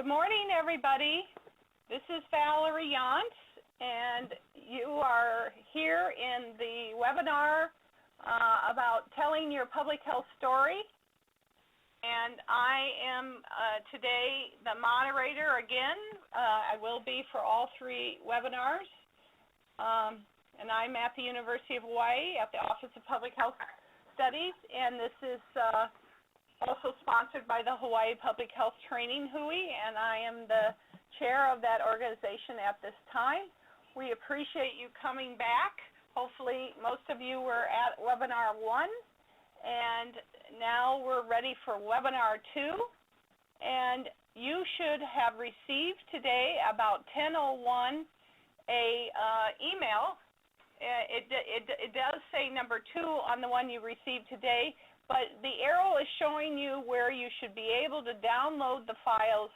Good morning, everybody. This is Valerie Yance, and you are here in the webinar about telling your public health story. And I am today the moderator again. I will be for all three webinars. And I'm at the University of Hawaii at the Office of Public Health Studies, and this is also sponsored by the Hawaii Public Health Training Hui, and I am the chair of that organization at this time. We appreciate you coming back. Hopefully most of you were at webinar 1, and now we're ready for webinar 2. And you should have received today about 10:01 a email. It does say number 2 on the one you received today, but the arrow is showing you where you should be able to download the files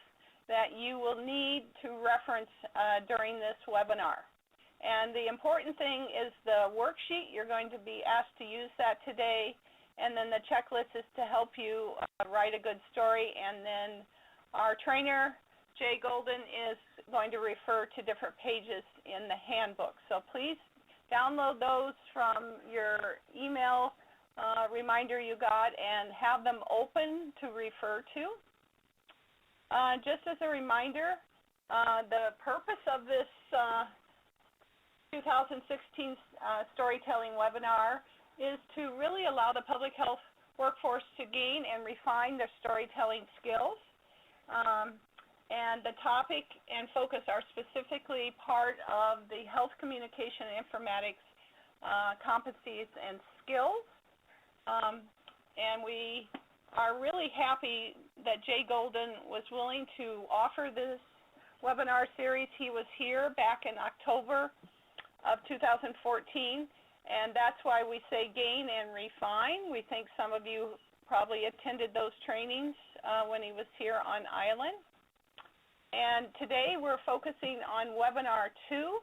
that you will need to reference during this webinar. And the important thing is the worksheet. You're going to be asked to use that today, and then the checklist is to help you write a good story, and then our trainer, Jay Golden, is going to refer to different pages in the handbook. So please download those from your email reminder you got and have them open to refer to. Just as a reminder, the purpose of this 2016 storytelling webinar is to really allow the public health workforce to gain and refine their storytelling skills. And the topic and focus are specifically part of the health communication and informatics competencies and skills. And we are really happy that Jay Golden was willing to offer this webinar series. He was here back in October of 2014, and that's why we say gain and refine. We think some of you probably attended those trainings when he was here on island. And today we're focusing on webinar 2.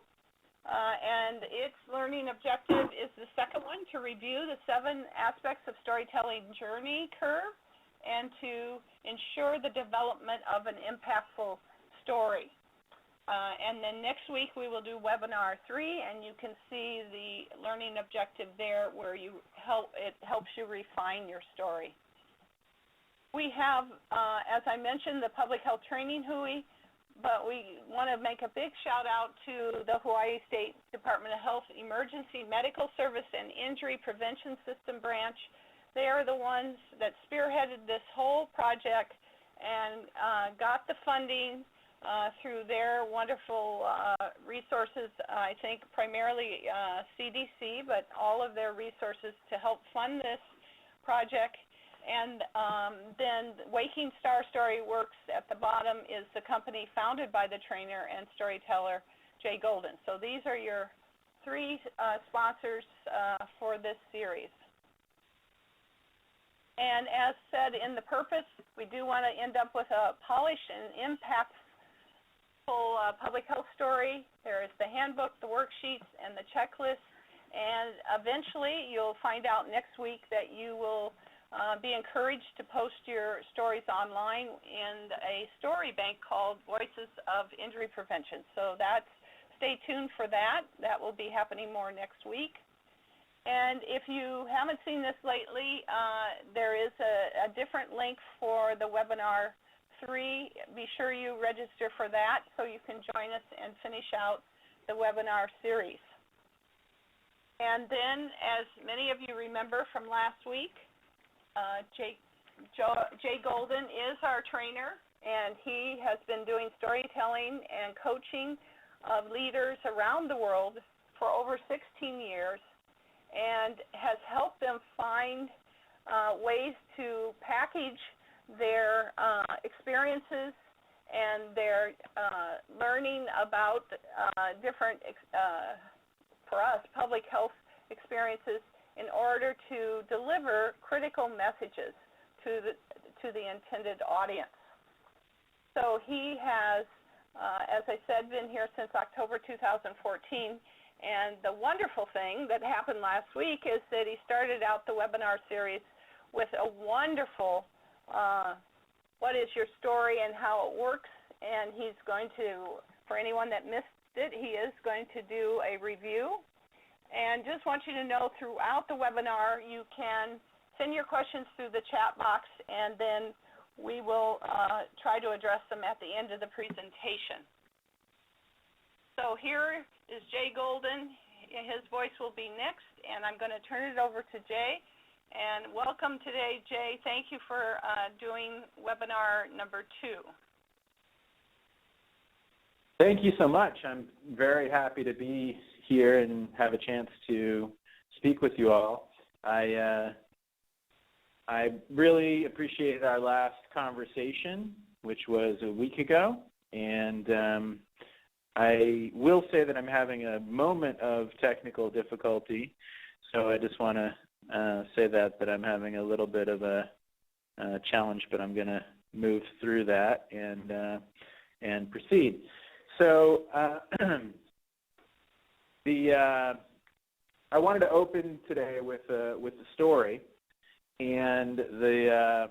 And its learning objective is the second one, to review the 7 aspects of storytelling journey curve and to ensure the development of an impactful story. And then next week we will do webinar 3, and you can see the learning objective there where it helps you refine your story. We have, as I mentioned, the Public Health Training Hui, but we want to make a big shout out to the Hawaii State Department of Health Emergency Medical Service and Injury Prevention System branch. They are the ones that spearheaded this whole project and got the funding through their wonderful resources, I think primarily CDC, but all of their resources to help fund this project. And then Waking Star Story Works at the bottom is the company founded by the trainer and storyteller Jay Golden. So these are your 3 sponsors for this series. And as said in the purpose, we do want to end up with a polished and impactful public health story. There is the handbook, the worksheets, and the checklist. And eventually you'll find out next week that you will be encouraged to post your stories online in a story bank called Voices of Injury Prevention. So stay tuned for that. That will be happening more next week. And if you haven't seen this lately, there is a different link for the webinar 3. Be sure you register for that so you can join us and finish out the webinar series. And then, as many of you remember from last week, Jay Golden is our trainer, and he has been doing storytelling and coaching of leaders around the world for over 16 years and has helped them find ways to package their experiences and their learning about different, for us, public health experiences in order to deliver critical messages to the intended audience. So he has, as I said, been here since October 2014, and the wonderful thing that happened last week is that he started out the webinar series with a wonderful what is your story and how it works and he's going to, for anyone that missed it, he is going to do a review. And just want you to know throughout the webinar, you can send your questions through the chat box, and then we will try to address them at the end of the presentation. So here is Jay Golden. His voice will be next, and I'm going to turn it over to Jay. And welcome today, Jay. Thank you for doing webinar number 2. Thank you so much. I'm very happy to be here and have a chance to speak with you all. I really appreciated our last conversation, which was a week ago, and I will say that I'm having a moment of technical difficulty, so I just want to say that I'm having a little bit of a challenge, but I'm going to move through that and proceed. So I wanted to open today with a story, and the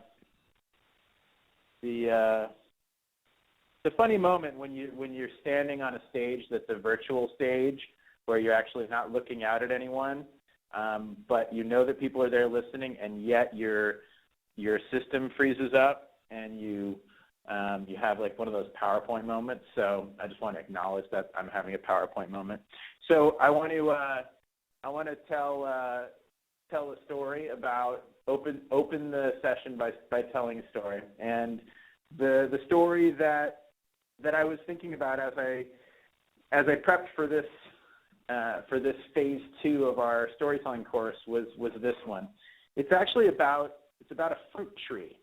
funny moment when you're standing on a stage that's a virtual stage where you're actually not looking out at anyone, but you know that people are there listening, and yet your system freezes up and you have like one of those PowerPoint moments. So I just want to acknowledge that I'm having a PowerPoint moment. So I want to tell a story about open the session by telling a story, and the story that I was thinking about as I prepped for this phase 2 of our storytelling course was this one. It's actually about a fruit tree.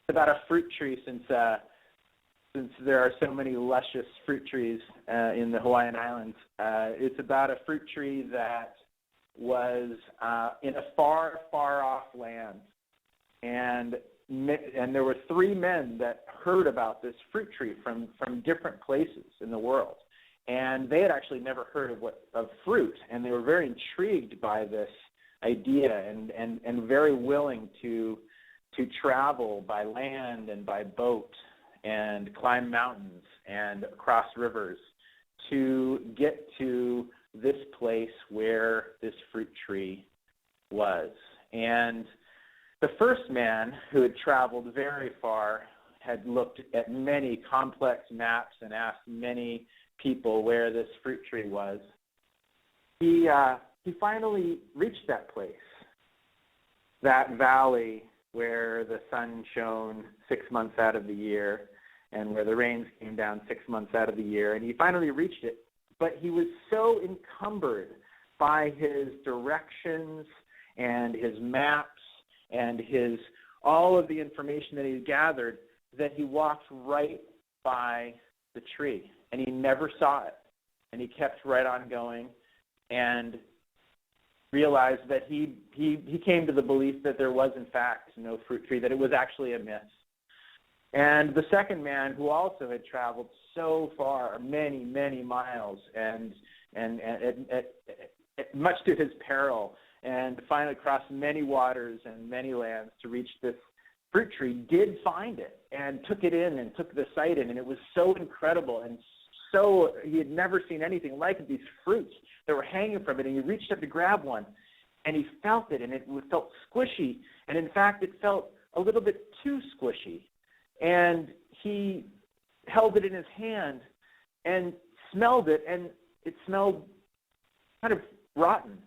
It's about a fruit tree since there are so many luscious fruit trees in the Hawaiian Islands. It's about a fruit tree that was in a far, far off land, and there were 3 men that heard about this fruit tree from different places in the world, and they had actually never heard of fruit, and they were very intrigued by this idea and very willing to travel by land and by boat and climb mountains and cross rivers to get to this place where this fruit tree was. And the first man, who had traveled very far, had looked at many complex maps and asked many people where this fruit tree was. He finally reached that place, that valley where the sun shone 6 months out of the year and where the rains came down 6 months out of the year, and he finally reached it. But he was so encumbered by his directions and his maps and all of the information that he gathered that he walked right by the tree, and he never saw it, and he kept right on going and realized that he came to the belief that there was in fact no fruit tree, that it was actually a myth. And the second man, who also had traveled so far, many, many miles, and much to his peril, and finally crossed many waters and many lands to reach this fruit tree, did find it and took it in and took the sight in, and it was so incredible, and so he had never seen anything like it, these fruits that were hanging from it, and he reached up to grab one, and he felt it, and it felt squishy, and in fact it felt a little bit too squishy, and he held it in his hand and smelled it, and it smelled kind of rotten.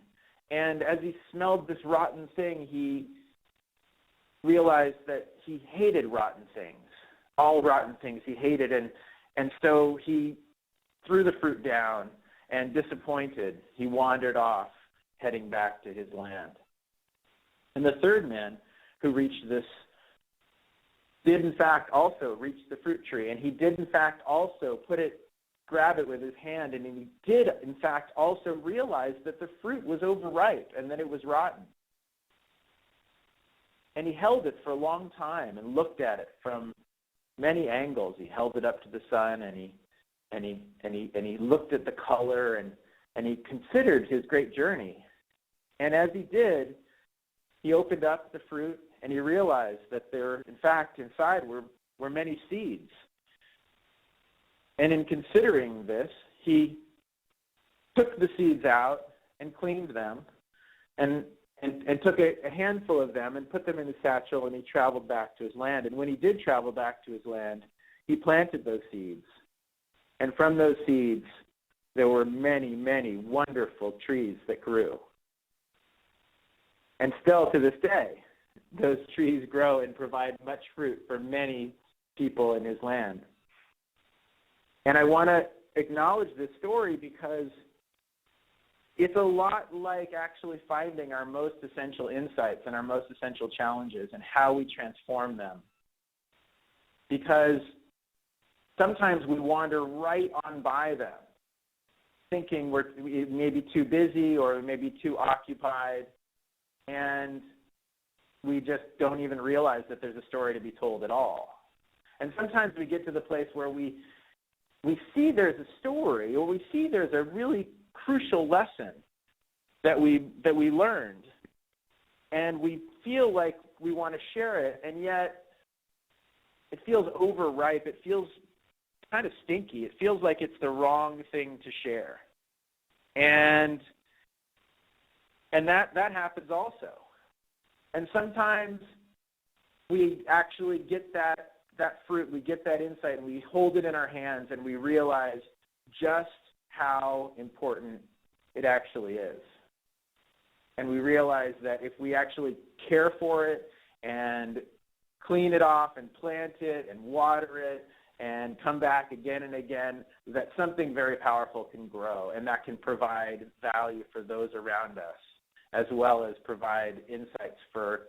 And as he smelled this rotten thing, he realized that he hated rotten things. All rotten things he hated, and so he threw the fruit down, and disappointed, he wandered off, heading back to his land. And the third man, who reached this, did in fact also reach the fruit tree, and he did in fact also grab it with his hand, and he did in fact also realize that the fruit was overripe and that it was rotten. And he held it for a long time and looked at it from many angles. He held it up to the sun, and he looked at the color, and he considered his great journey. And as he did, he opened up the fruit, and he realized that there, in fact, inside were many seeds. And in considering this, he took the seeds out and cleaned them and took a handful of them and put them in his satchel, and he traveled back to his land. And when he did travel back to his land, he planted those seeds. And from those seeds, there were many, many wonderful trees that grew. And still to this day, those trees grow and provide much fruit for many people in his land. And I want to acknowledge this story because it's a lot like actually finding our most essential insights and our most essential challenges and how we transform them. Because sometimes we wander right on by them, thinking we're maybe too busy or maybe too occupied, and we just don't even realize that there's a story to be told at all. And sometimes we get to the place where we see there's a story, or we see there's a really crucial lesson that we learned, and we feel like we want to share it, and yet it feels overripe. It feels kind of stinky. It feels like it's the wrong thing to share. And that happens also. And sometimes we actually get that fruit, we get that insight, and we hold it in our hands, and we realize just how important it actually is. And we realize that if we actually care for it and clean it off and plant it and water it and come back again and again, that something very powerful can grow, and that can provide value for those around us, as well as provide insights for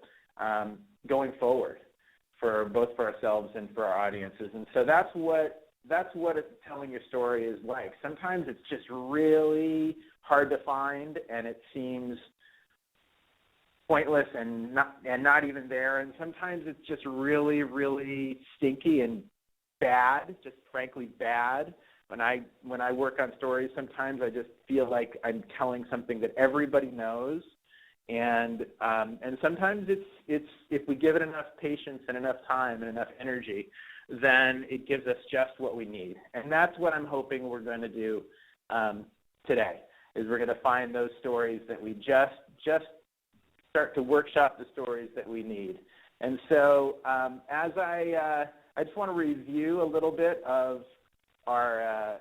going forward, for both for ourselves and for our audiences. And so that's what telling your story is like. Sometimes it's just really hard to find, and it seems pointless and not even there. And sometimes it's just really, really stinky and bad, just frankly bad. When I work on stories, sometimes I just feel like I'm telling something that everybody knows. And sometimes it's if we give it enough patience and enough time and enough energy, then it gives us just what we need. And that's what I'm hoping we're going to do today, is we're going to find those stories that we just start to workshop the stories that we need. And so as I just want to review a little bit of our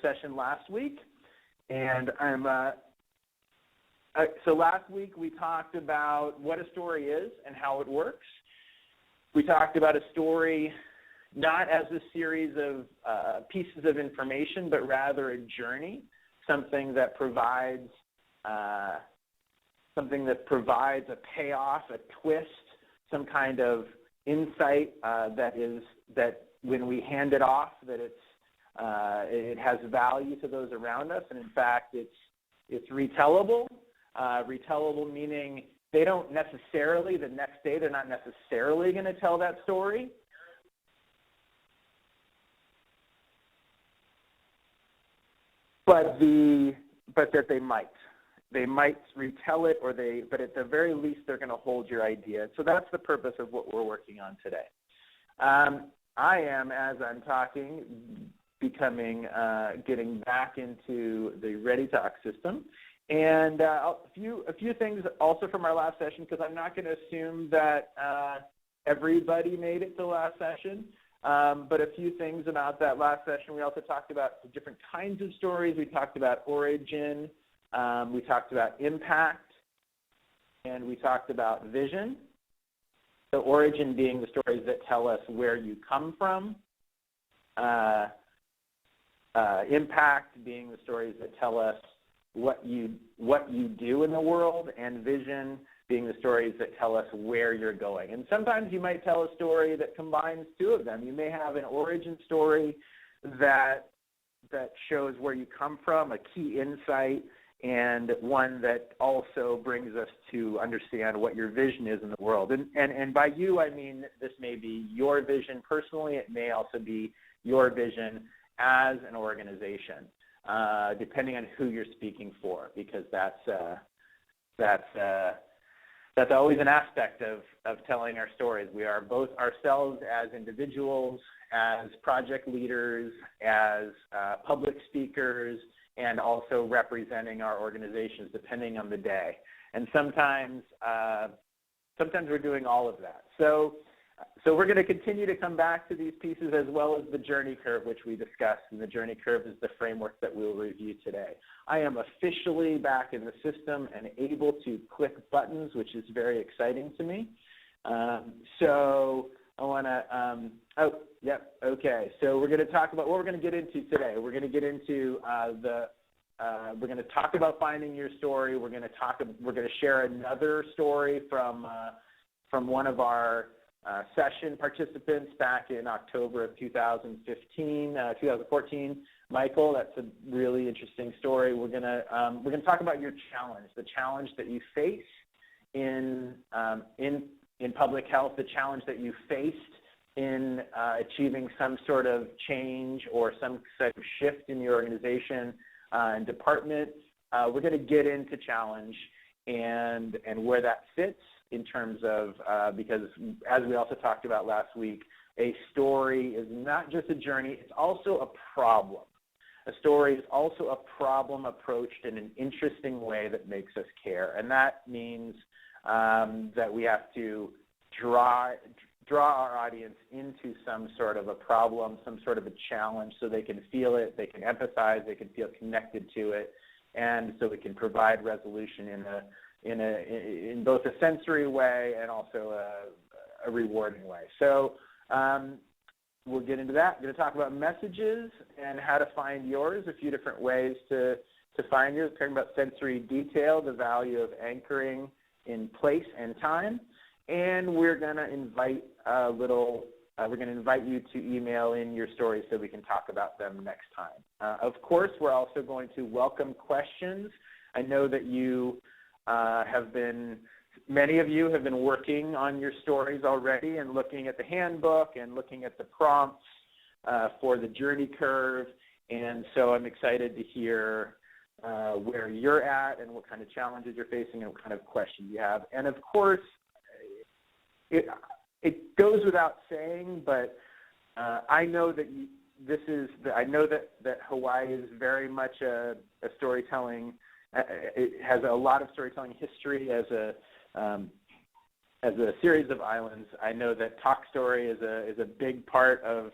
session last week. And so last week we talked about what a story is and how it works. We talked about a story not as a series of pieces of information, but rather a journey, something that provides a payoff, a twist, some kind of insight that when we hand it off, that it has value to those around us, and in fact it's retellable. Retellable meaning they don't necessarily, the next day, they're not necessarily going to tell that story. But that they might. They might retell it, but at the very least, they're going to hold your idea. So that's the purpose of what we're working on today. I am, as I'm talking, getting back into the Ready Talk system. And a few things also from our last session, because I'm not going to assume that everybody made it to the last session, but a few things about that last session. We also talked about the different kinds of stories. We talked about origin. We talked about impact. And we talked about vision. So origin being the stories that tell us where you come from. Impact being the stories that tell us what you do in the world, and vision being the stories that tell us where you're going. And sometimes you might tell a story that combines two of them. You may have an origin story that shows where you come from, a key insight, and one that also brings us to understand what your vision is in the world. And by you, I mean this may be your vision personally. It may also be your vision as an organization, depending on who you're speaking for, because that's that's always an aspect of telling our stories. We are both ourselves as individuals, as project leaders, as public speakers, and also representing our organizations depending on the day. And sometimes we're doing all of that. So we're going to continue to come back to these pieces as well as the journey curve, which we discussed. And the journey curve is the framework that we'll review today. I am officially back in the system and able to click buttons, which is very exciting to me. So I want to, okay. So we're going to talk about what we're going to get into today. We're going to get into we're going to talk about finding your story. We're going to share another story from one of our session participants back in October of 2014. Michael, that's a really interesting story. We're going to talk about your challenge, the challenge that you face in public health, the challenge that you faced in achieving some sort of change or some sort of shift in your organization and department. We're going to get into challenge and where that fits in terms of, because as we also talked about last week, a story is not just a journey, it's also a problem. A story is also a problem approached in an interesting way that makes us care. And that means that we have to draw our audience into some sort of a problem, some sort of a challenge, so they can feel it, they can empathize, they can feel connected to it, and so we can provide resolution in both a sensory way and also a rewarding way. So we'll get into that. I'm going to talk about messages and how to find yours, a few different ways to find yours. Talking about sensory detail, the value of anchoring in place and time. And we're going to invite you to email in your stories so we can talk about them next time. Of course, we're also going to welcome questions. I know that you many of you have been working on your stories already and looking at the handbook and looking at the prompts for the journey curve. And so I'm excited to hear where you're at and what kind of challenges you're facing and what kind of questions you have. And of course, it goes without saying, but I know that that Hawaii is very much a storytelling. It has a lot of storytelling history as a series of islands. I know that Talk Story is a big part of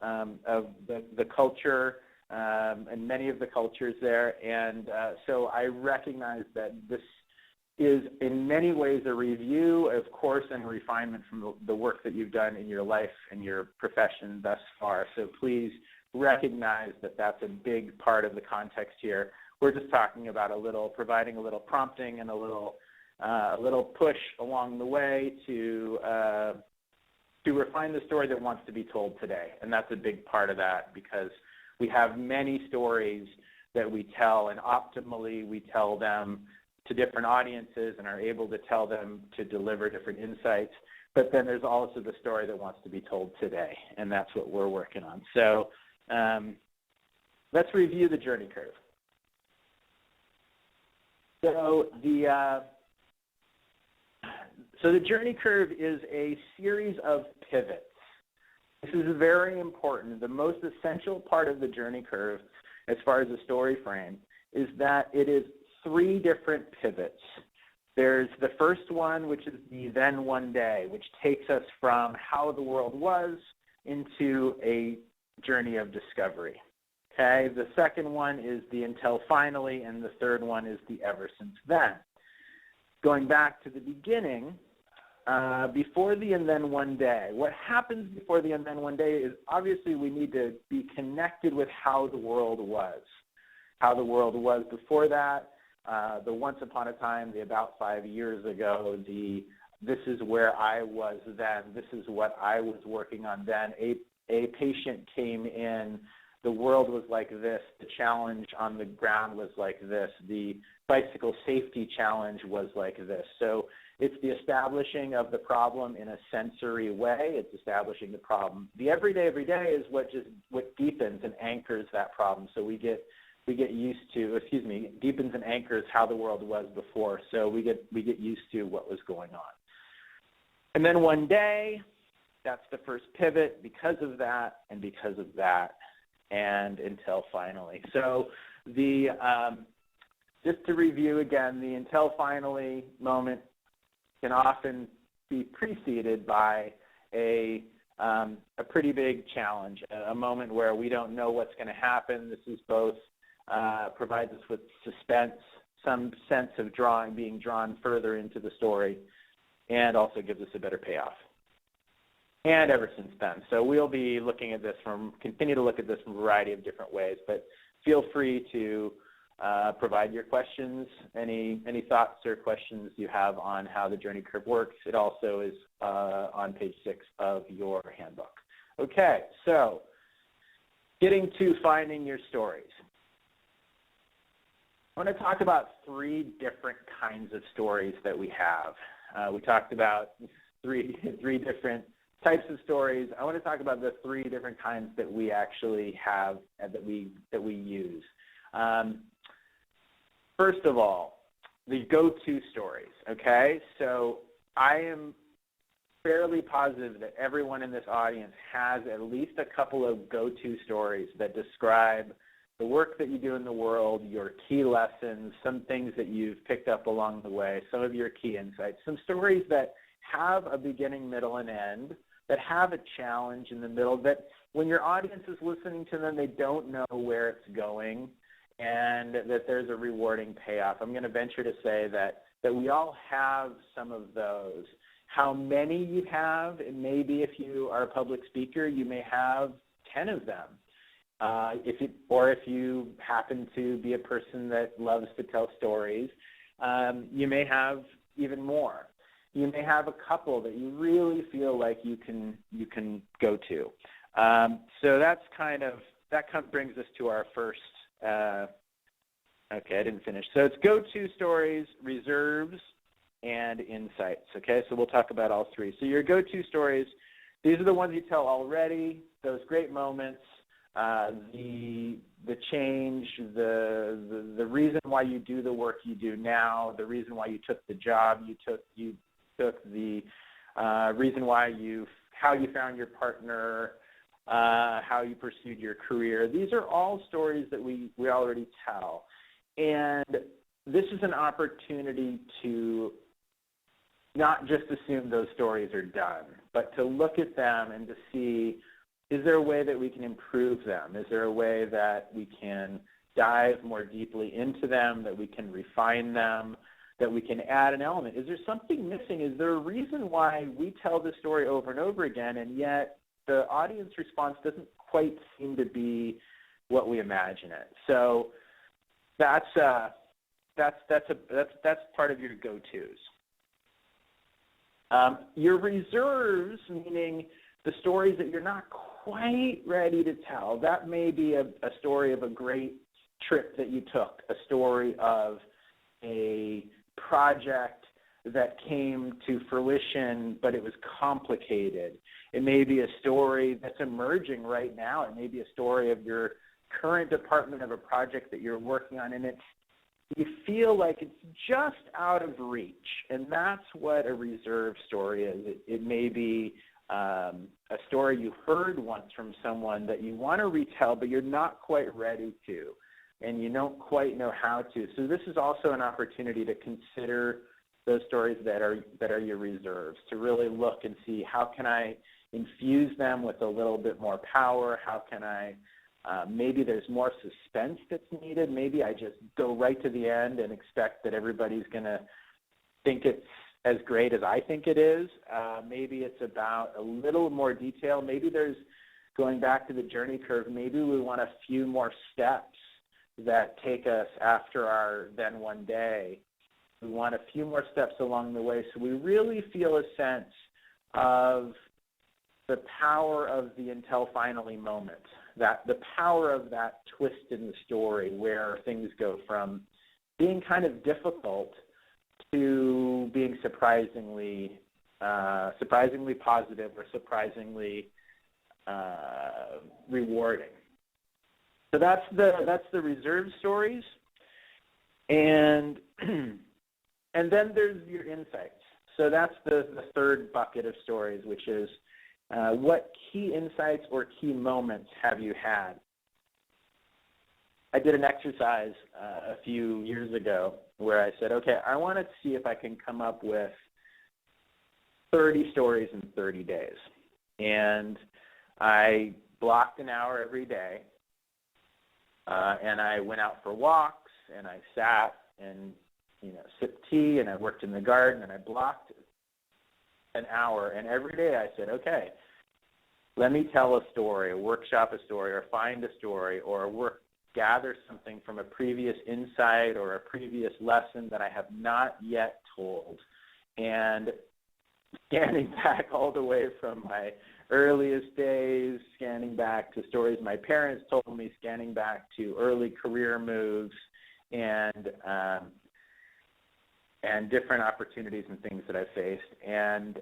the culture and many of the cultures there, and so I recognize that this is in many ways a review, of course, and a refinement from the work that you've done in your life and your profession thus far. So please recognize that that's a big part of the context here. We're just talking about providing a little prompting and a little push along the way to refine the story that wants to be told today. And that's a big part of that, because we have many stories that we tell, and optimally we tell them to different audiences and are able to tell them to deliver different insights. But then there's also the story that wants to be told today, and that's what we're working on. So let's review the journey curve. So the journey curve is a series of pivots. This is very important. The most essential part of the journey curve, as far as the story frame, is that it is 3 different pivots. There's the first one, which is the then one day, which takes us from how the world was into a journey of discovery. Okay, the second one is the until finally, and the third one is the ever since then. Going back to the beginning, before the and then one day, what happens before the and then one day is obviously we need to be connected with how the world was. How the world was before that, the once upon a time, the about 5 years ago, the this is where I was then, this is what I was working on then. A patient came in, the world was like this, the challenge on the ground was like this, the bicycle safety challenge was like this. So it's the establishing of the problem in a sensory way. It's establishing the problem. The every day is what deepens and anchors that problem. So we get deepens and anchors how the world was before. So we get used to what was going on. And then one day, that's the first pivot because of that and because of that, and until finally. So just to review again, the until finally moment can often be preceded by a pretty big challenge, a moment where we don't know what's going to happen. This is both provides us with suspense, some sense of being drawn further into the story, and also gives us a better payoff. And ever since then. So we'll be looking at this continue to look at this from a variety of different ways, but feel free to provide your questions, any thoughts or questions you have on how the journey curve works. It also is on page 6 of your handbook. Okay, so getting to finding your stories. I want to talk about 3 different kinds of stories that we have. We talked about three different types of stories. I want to talk about the 3 different kinds that we actually have and that we use. First of all, the go-to stories, okay? So I am fairly positive that everyone in this audience has at least a couple of go-to stories that describe the work that you do in the world, your key lessons, some things that you've picked up along the way, some of your key insights, some stories that have a beginning, middle, and end, that have a challenge in the middle, that when your audience is listening to them, they don't know where it's going, and that there's a rewarding payoff. I'm going to venture to say that we all have some of those. How many you have, and maybe if you are a public speaker, you may have 10 of them. If you happen to be a person that loves to tell stories, you may have even more. You may have a couple that you really feel like you can go to. So that brings us to our first. Okay, I didn't finish. So it's go-to stories, reserves, and insights. Okay, so we'll talk about all 3. So your go-to stories, these are the ones you tell already. Those great moments, the change, the reason why you do the work you do now, the reason why you took the job you took the reason why how you found your partner, how you pursued your career. These are all stories that we already tell. And this is an opportunity to not just assume those stories are done, but to look at them and to see, is there a way that we can improve them? Is there a way that we can dive more deeply into them, that we can refine them, that we can add an element? Is there something missing? Is there a reason why we tell this story over and over again, and yet the audience response doesn't quite seem to be what we imagine it? So that's part of your go-tos. Your reserves, meaning the stories that you're not quite ready to tell. That may be a story of a great trip that you took, a story of a project that came to fruition, but it was complicated. It may be a story that's emerging right now. It may be a story of your current department of a project that you're working on, and you feel like it's just out of reach, and that's what a reserve story is. It may be a story you heard once from someone that you want to retell, but you're not quite ready to, and you don't quite know how to. So this is also an opportunity to consider those stories that are your reserves, to really look and see, how can I infuse them with a little bit more power? How can I maybe there's more suspense that's needed. Maybe I just go right to the end and expect that everybody's going to think it's as great as I think it is. Maybe it's about a little more detail. Maybe there's, going back to the journey curve, maybe we want a few more steps that take us after our then one day. We want a few more steps along the way, so we really feel a sense of the power of the until finally moment, that the power of that twist in the story where things go from being kind of difficult to being surprisingly positive or surprisingly rewarding. So that's the reserve stories, and and then there's your insights. So that's the third bucket of stories, which is what key insights or key moments have you had? I did an exercise a few years ago where I said, okay, I want to see if I can come up with 30 stories in 30 days. And I blocked an hour every day, and I went out for walks, and I sat and sipped tea, and I worked in the garden, and I blocked an hour. And every day I said, okay, let me tell a story, or workshop a story, or find a story, or gather something from a previous insight or a previous lesson that I have not yet told. And scanning back all the way from my earliest days, scanning back to stories my parents told me, scanning back to early career moves, and different opportunities and things that I faced. And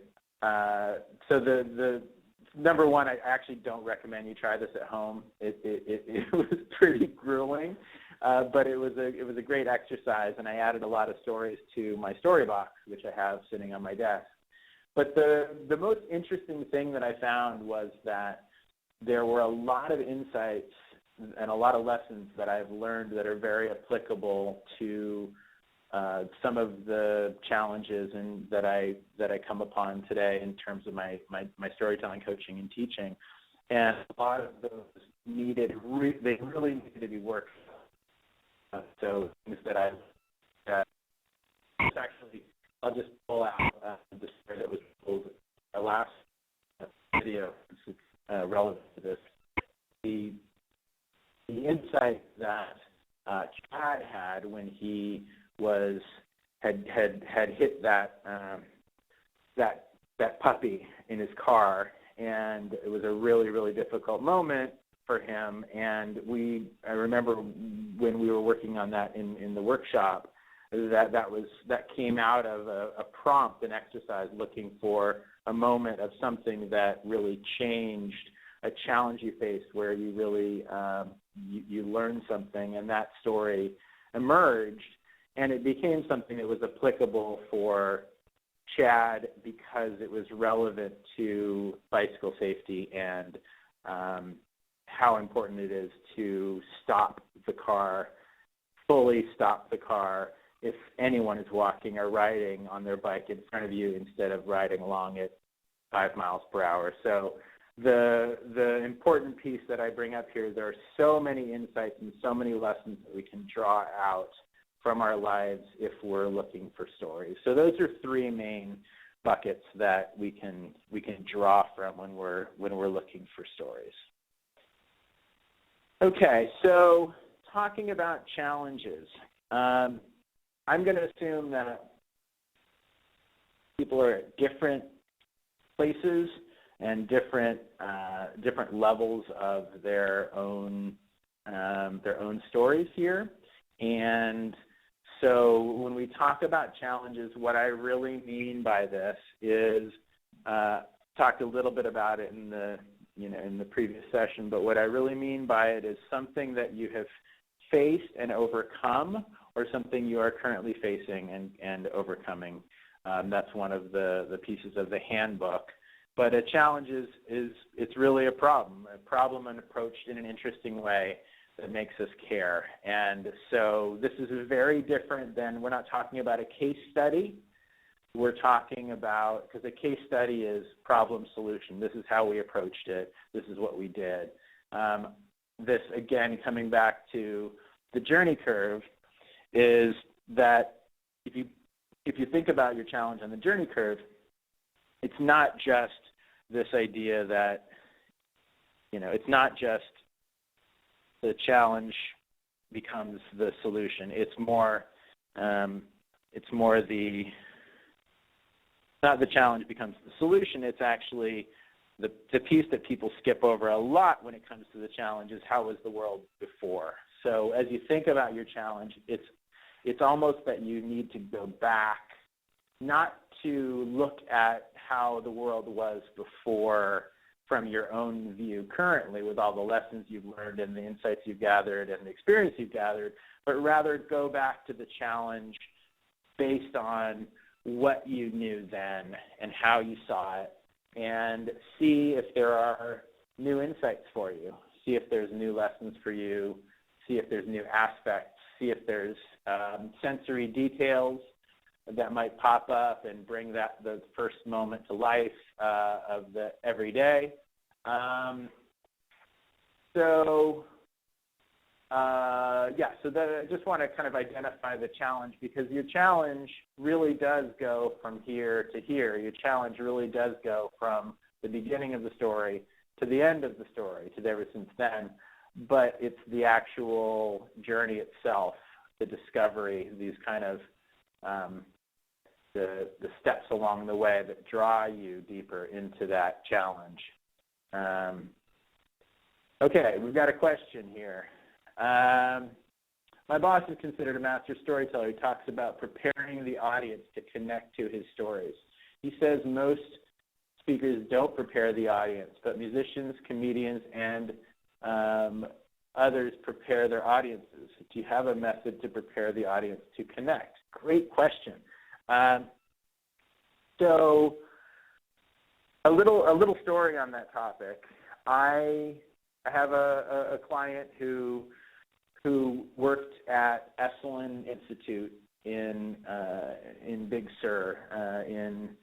so the number one, I actually don't recommend you try this at home. It was pretty grueling, but it was a great exercise, and I added a lot of stories to my story box, which I have sitting on my desk. But the most interesting thing that I found was that there were a lot of insights and a lot of lessons that I've learned that are very applicable to some of the challenges that I come upon today in terms of my storytelling, coaching, and teaching. And a lot of those they really needed to be worked. So things that actually, I'll just pull out the story that was told in the last video, relevant to this. The insight that Chad had when he had hit that puppy in his car, and it was a really, really difficult moment for him. And I remember when we were working on that in the workshop, that came out of a prompt, an exercise looking for a moment of something that really changed a challenge you faced, where you really you learned something, and that story emerged. And it became something that was applicable for C.H.A.N.G.E because it was relevant to bicycle safety and how important it is to stop the car, fully stop the car, if anyone is walking or riding on their bike in front of you instead of riding along at 5 miles per hour. So the important piece that I bring up here, there are so many insights and so many lessons that we can draw out from our lives if we're looking for stories. So those are three main buckets that we can draw from when we're looking for stories. Okay, so talking about challenges. I'm going to assume that people are at different places and different levels of their own stories here. And so when we talk about challenges, what I really mean by this is, talked a little bit about it in the previous session, but what I really mean by it is something that you have faced and overcome, or something you are currently facing and overcoming. That's one of the pieces of the handbook. But a challenge it's really a problem and approached in an interesting way that makes us care. And so this is very different than, we're not talking about a case study. We're talking about, because a case study is problem solution. This is how we approached it. This is what we did. This, again, coming back to the journey curve, is that if you think about your challenge on the journey curve, it's not just this idea that, it's not just the challenge becomes the solution. It's more not the challenge becomes the solution. It's actually the piece that people skip over a lot when it comes to the challenge is, how was the world before? So as you think about your challenge, it's almost that you need to go back, not to look at how the world was before from your own view currently with all the lessons you've learned and the insights you've gathered and the experience you've gathered, but rather go back to the challenge based on what you knew then and how you saw it, and see if there are new insights for you, see if there's new lessons for you, see if there's new aspects, see if there's sensory details that might pop up and bring the first moment to life of the everyday. So I just want to kind of identify the challenge, because your challenge really does go from here to here. Your challenge really does go from the beginning of the story to the end of the story, to ever since then. But it's the actual journey itself, the discovery, these kind of the steps along the way that draw you deeper into that challenge. Okay, we've got a question here. My boss is considered a master storyteller. He talks about preparing the audience to connect to his stories. He says most speakers don't prepare the audience, but musicians, comedians, and others prepare their audiences. Do you have a method to prepare the audience to connect? Great question. So a little story on that topic. I have a client who worked at C.H.A.N.G.E Institute in Big Sur in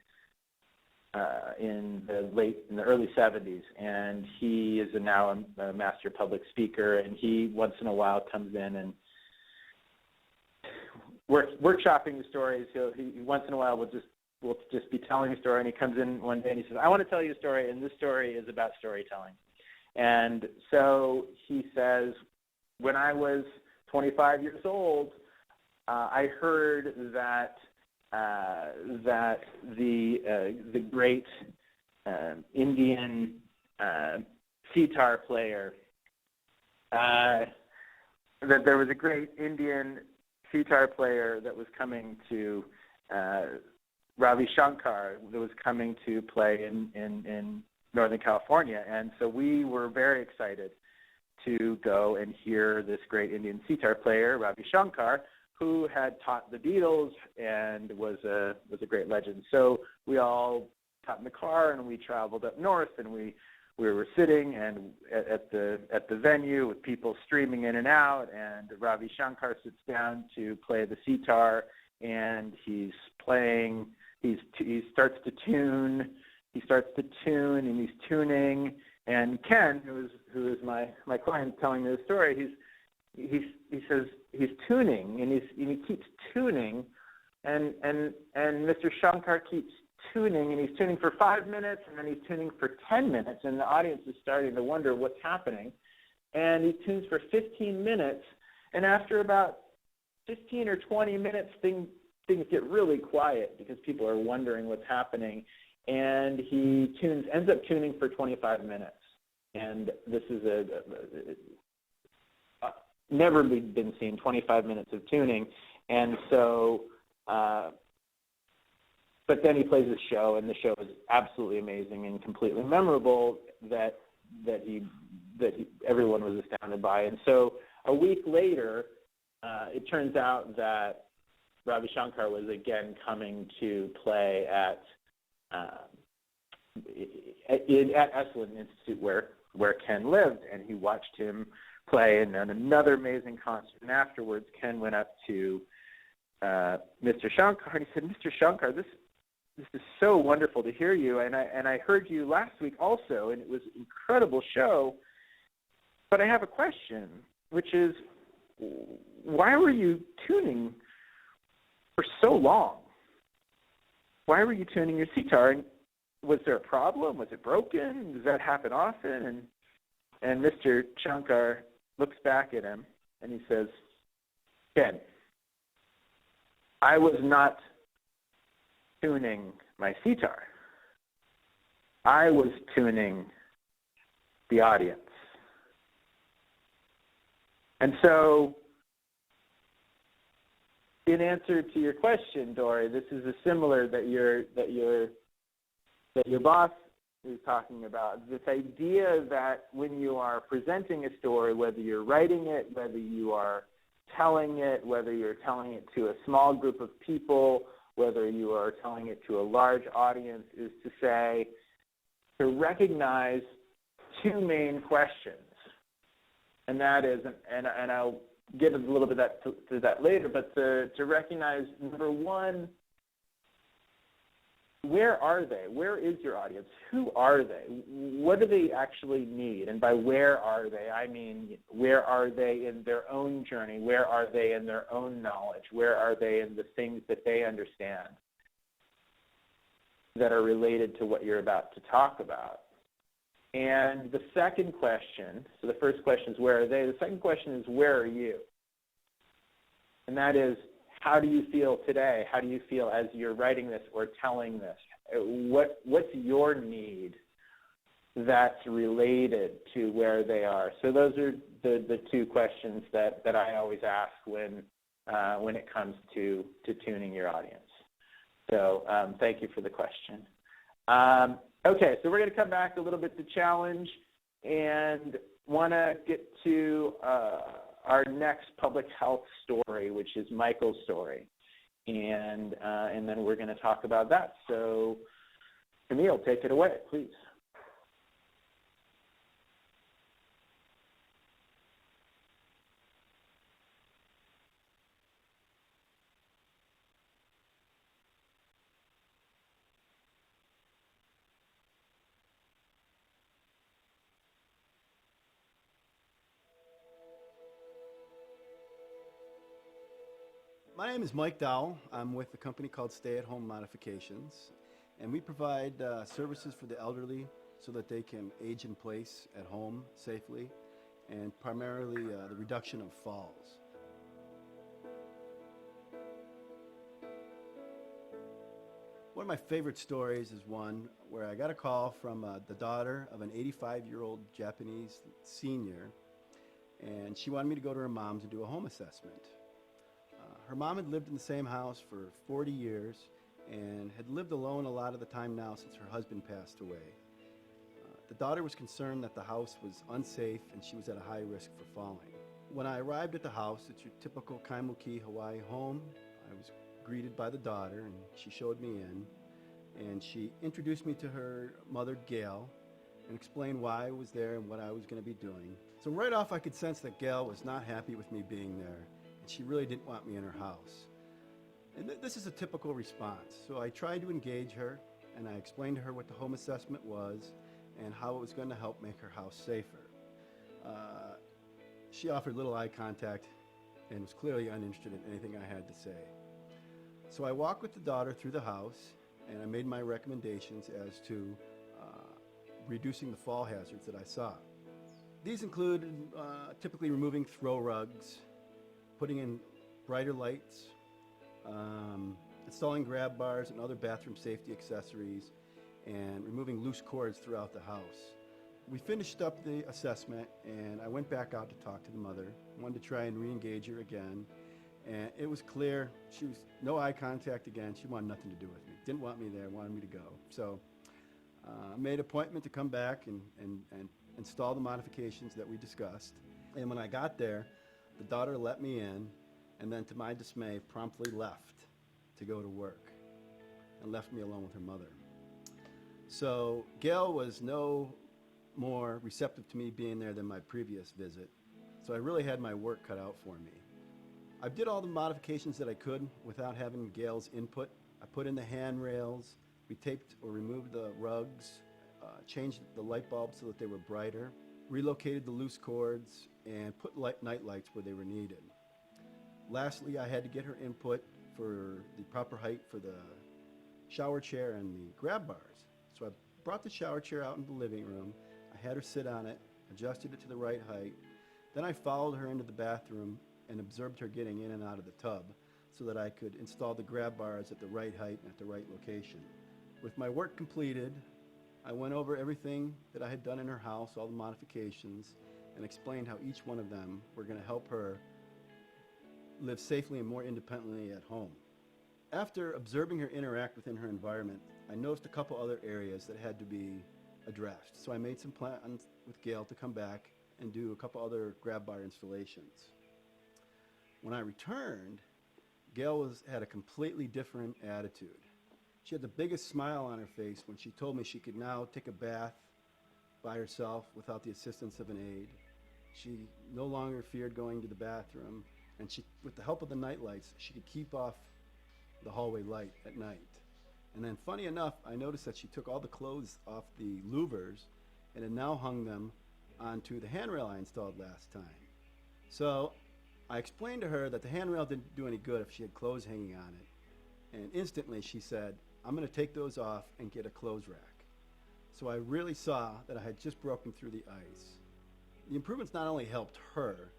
the early 70s, and he is now a master public speaker, and he once in a while comes in and workshopping the stories. So he once in a while will just be telling a story, and he comes in one day and he says, "I want to tell you a story, and this story is about storytelling." And so he says, when I was 25 years old, I heard that the great Indian sitar player, that there was a great Indian sitar player that was coming to Ravi Shankar, that was coming to play in Northern California. And so we were very excited to go and hear this great Indian sitar player, Ravi Shankar, who had taught the Beatles and was a great legend. So we all got in the car and we traveled up north, and we were sitting and at the venue with people streaming in and out, and Ravi Shankar sits down to play the sitar, and he's playing. He starts to tune, and he's tuning. And Ken, who is my client telling me the story, he says he's tuning, and he keeps tuning, and Mr. Shankar keeps tuning, and he's tuning for 5 minutes, and then he's tuning for 10 minutes, and the audience is starting to wonder what's happening. And he tunes for 15 minutes, and after about 15 or 20 minutes, things get really quiet because people are wondering what's happening, and he ends up tuning for 25 minutes. And this is never been seen, 25 minutes of tuning. And so, but then he plays a show, and the show is absolutely amazing and completely memorable that everyone was astounded by. And so a week later, it turns out that Ravi Shankar was again coming to play at C.H.A.N.G.E Institute where Ken lived, and he watched him play and then another amazing concert. And afterwards, Ken went up to Mr. Shankar, and he said, "Mr. Shankar, this is so wonderful to hear you, and I heard you last week also, and it was an incredible show. But I have a question, which is, why were you tuning for so long? Why were you tuning your sitar? And was there a problem? Was it broken? Does that happen often?" And Mr. Shankar looks back at him, and he says, "Ken, I was not tuning my sitar. I was tuning the audience." And so, in answer to your question, Dory, this is a similar that your boss is talking about, this idea that when you are presenting a story, whether you're writing it, whether you are telling it, whether you're telling it to a small group of people, whether you are telling it to a large audience, is to say, to recognize two main questions. And that is, and I'll get a little bit to that later, but to recognize, number one, where are they? Where is your audience? Who are they? What do they actually need? And by where are they, I mean, where are they in their own journey? Where are they in their own knowledge? Where are they in the things that they understand that are related to what you're about to talk about? And the second question, so the first question is where are they? The second question is where are you? And that is, how do you feel today? How do you feel as you're writing this or telling this? What's your need that's related to where they are? So those are the two questions that I always ask when it comes to tuning your audience. So thank you for the question. Okay, so we're going to come back a little bit to challenge and want to get to our next public health story, which is Michael's story, and then we're going to talk about that. So, Camille, take it away, please. My name is Mike Dowell. I'm with a company called Stay-at-Home Modifications, and we provide services for the elderly so that they can age in place at home safely, and primarily the reduction of falls. One of my favorite stories is one where I got a call from the daughter of an 85-year-old Japanese senior, and she wanted me to go to her mom to do a home assessment. Her mom had lived in the same house for 40 years and had lived alone a lot of the time now since her husband passed away. The daughter was concerned that the house was unsafe and she was at a high risk for falling. When I arrived at the house, it's your typical Kaimuki Hawaii home. I was greeted by the daughter and she showed me in, and she introduced me to her mother, Gail, and explained why I was there and what I was going to be doing. So right off I could sense that Gail was not happy with me being there. She really didn't want me in her house. And this is a typical response. So I tried to engage her, and I explained to her what the home assessment was and how it was going to help make her house safer. She offered little eye contact and was clearly uninterested in anything I had to say. So I walked with the daughter through the house, and I made my recommendations as to reducing the fall hazards that I saw. These included typically removing throw rugs, putting in brighter lights, installing grab bars and other bathroom safety accessories, and removing loose cords throughout the house. We finished up the assessment, and I went back out to talk to the mother. I wanted to try and re-engage her again, and it was clear she was no eye contact again. She wanted nothing to do with me. Didn't want me there, wanted me to go. So I made an appointment to come back and install the modifications that we discussed. And when I got there, the daughter let me in, and then to my dismay, promptly left to go to work and left me alone with her mother. So Gail was no more receptive to me being there than my previous visit, so I really had my work cut out for me. I did all the modifications that I could without having Gail's input. I put in the handrails, we taped or removed the rugs, changed the light bulbs so that they were brighter, relocated the loose cords, and put night lights where they were needed. Lastly, I had to get her input for the proper height for the shower chair and the grab bars. So I brought the shower chair out into the living room. I had her sit on it, adjusted it to the right height. Then I followed her into the bathroom and observed her getting in and out of the tub so that I could install the grab bars at the right height and at the right location. With my work completed, I went over everything that I had done in her house, all the modifications, and explained how each one of them were going to help her live safely and more independently at home. After observing her interact within her environment, I noticed a couple other areas that had to be addressed. So I made some plans with Gail to come back and do a couple other grab bar installations. When I returned, Gail had a completely different attitude. She had the biggest smile on her face when she told me she could now take a bath by herself without the assistance of an aide. She no longer feared going to the bathroom, and with the help of the night lights, she could keep off the hallway light at night. And then, funny enough, I noticed that she took all the clothes off the louvers and had now hung them onto the handrail I installed last time. So I explained to her that the handrail didn't do any good if she had clothes hanging on it. And instantly she said, I'm going to take those off and get a clothes rack. So I really saw that I had just broken through the ice. The improvements not only helped her,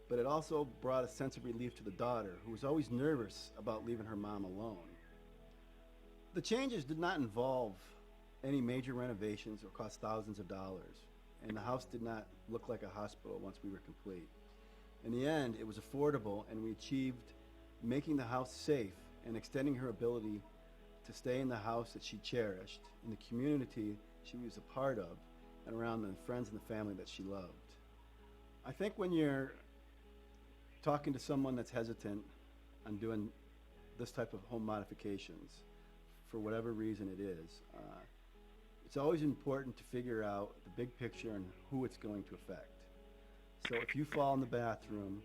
but it also brought a sense of relief to the daughter, who was always nervous about leaving her mom alone. The changes did not involve any major renovations or cost thousands of dollars, and the house did not look like a hospital once we were complete. In the end, it was affordable, and we achieved making the house safe and extending her ability to stay in the house that she cherished, in the community she was a part of, and around the friends and the family that she loved. I think when you're talking to someone that's hesitant on doing this type of home modifications, for whatever reason it is, it's always important to figure out the big picture and who it's going to affect. So if you fall in the bathroom,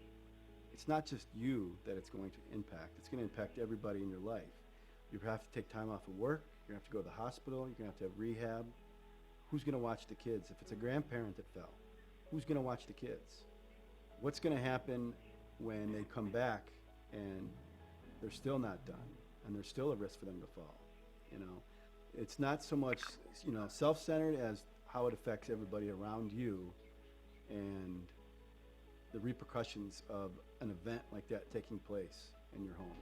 it's not just you that it's going to impact. It's going to impact everybody in your life. You have to take time off of work. You're going to have to go to the hospital. You're going to have rehab. Who's going to watch the kids? If it's a grandparent that fell, who's going to watch the kids? What's going to happen when they come back and they're still not done and there's still a risk for them to fall? You know, it's not so much, self-centered as how it affects everybody around you and the repercussions of an event like that taking place in your home.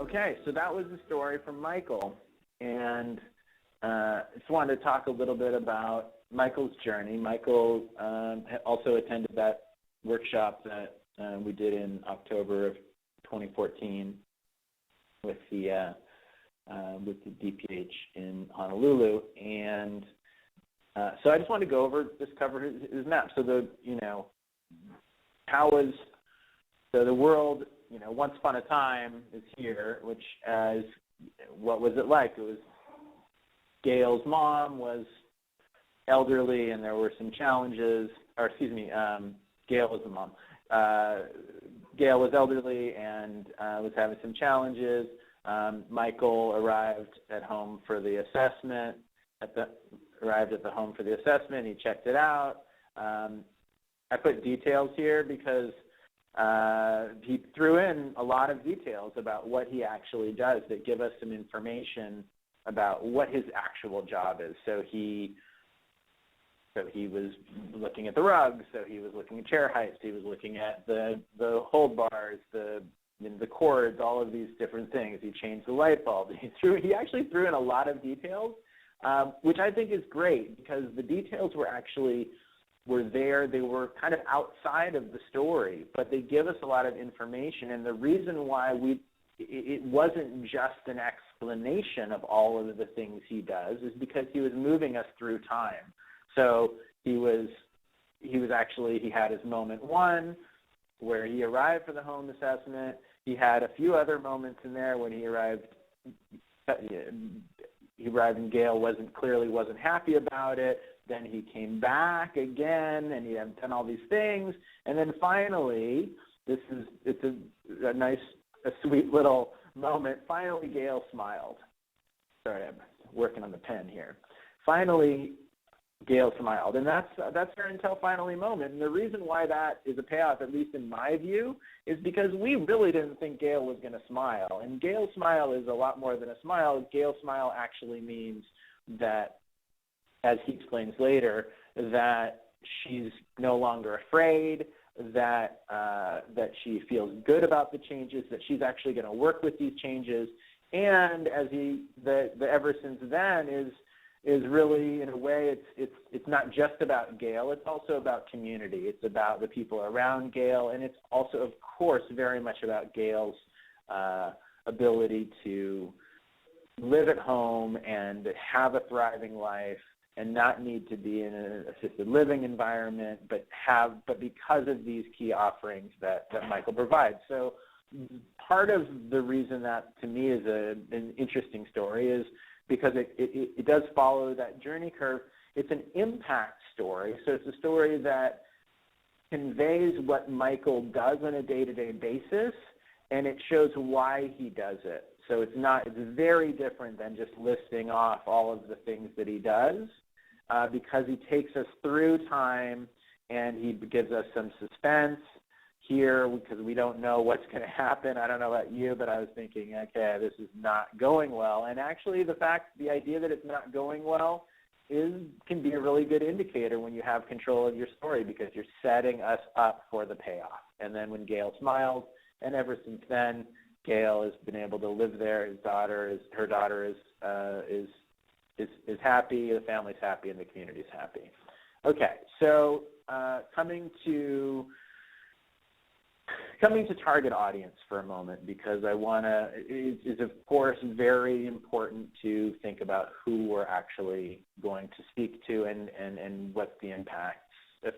Okay, so that was the story from Michael, and just wanted to talk a little bit about Michael's journey. Michael also attended that workshop that we did in October of 2014 with the DPH in Honolulu, and so I just wanted to go over, just cover his map. So the world, once upon a time is here, which what was it like? It was Gail's mom was elderly and there were some challenges, Gail was the mom. Gail was elderly and was having some challenges. Michael arrived at home for the assessment, he checked it out. I put details here because he threw in a lot of details about what he actually does that give us some information about what his actual job is. So he was looking at the rugs, so he was looking at chair heights, he was looking at the hold bars, the cords, all of these different things. He changed the light bulb. He actually threw in a lot of details, which I think is great because the details were there. They were kind of outside of the story, but they give us a lot of information. And the reason why it wasn't just an explanation of all of the things he does is because he was moving us through time. So he had his moment one where he arrived for the home assessment. He had a few other moments in there when he arrived and Gail wasn't happy about it. Then he came back again, and he had done all these things. And then finally, it's a sweet little moment. Finally, Gail smiled. Sorry, I'm working on the pen here. Finally, Gail smiled, and that's her until finally moment. And the reason why that is a payoff, at least in my view, is because we really didn't think Gail was going to smile. And Gail's smile is a lot more than a smile. Gail's smile actually means that, as he explains later, that she's no longer afraid. that she feels good about the changes, that she's actually going to work with these changes, and as the ever since then is really, in a way, it's not just about Gail, it's also about community. It's about the people around Gail, and it's also, of course, very much about Gail's ability to live at home and have a thriving life and not need to be in an assisted living environment, but because of these key offerings that Michael provides. So part of the reason that, to me, is an interesting story is because it does follow that journey curve. It's an impact story, so it's a story that conveys what Michael does on a day-to-day basis, and it shows why he does it. So it's very different than just listing off all of the things that he does, because he takes us through time and he gives us some suspense here because we don't know what's going to happen. I don't know about you, but I was thinking, okay, this is not going well. And actually the idea that it's not going well can be a really good indicator when you have control of your story, because you're setting us up for the payoff. And then when Gail smiles, and ever since then, Gail has been able to live there. Her daughter is happy, the family's happy, and the community's happy. Okay, so coming to target audience for a moment, because it is of course very important to think about who we're actually going to speak to and what's the impact.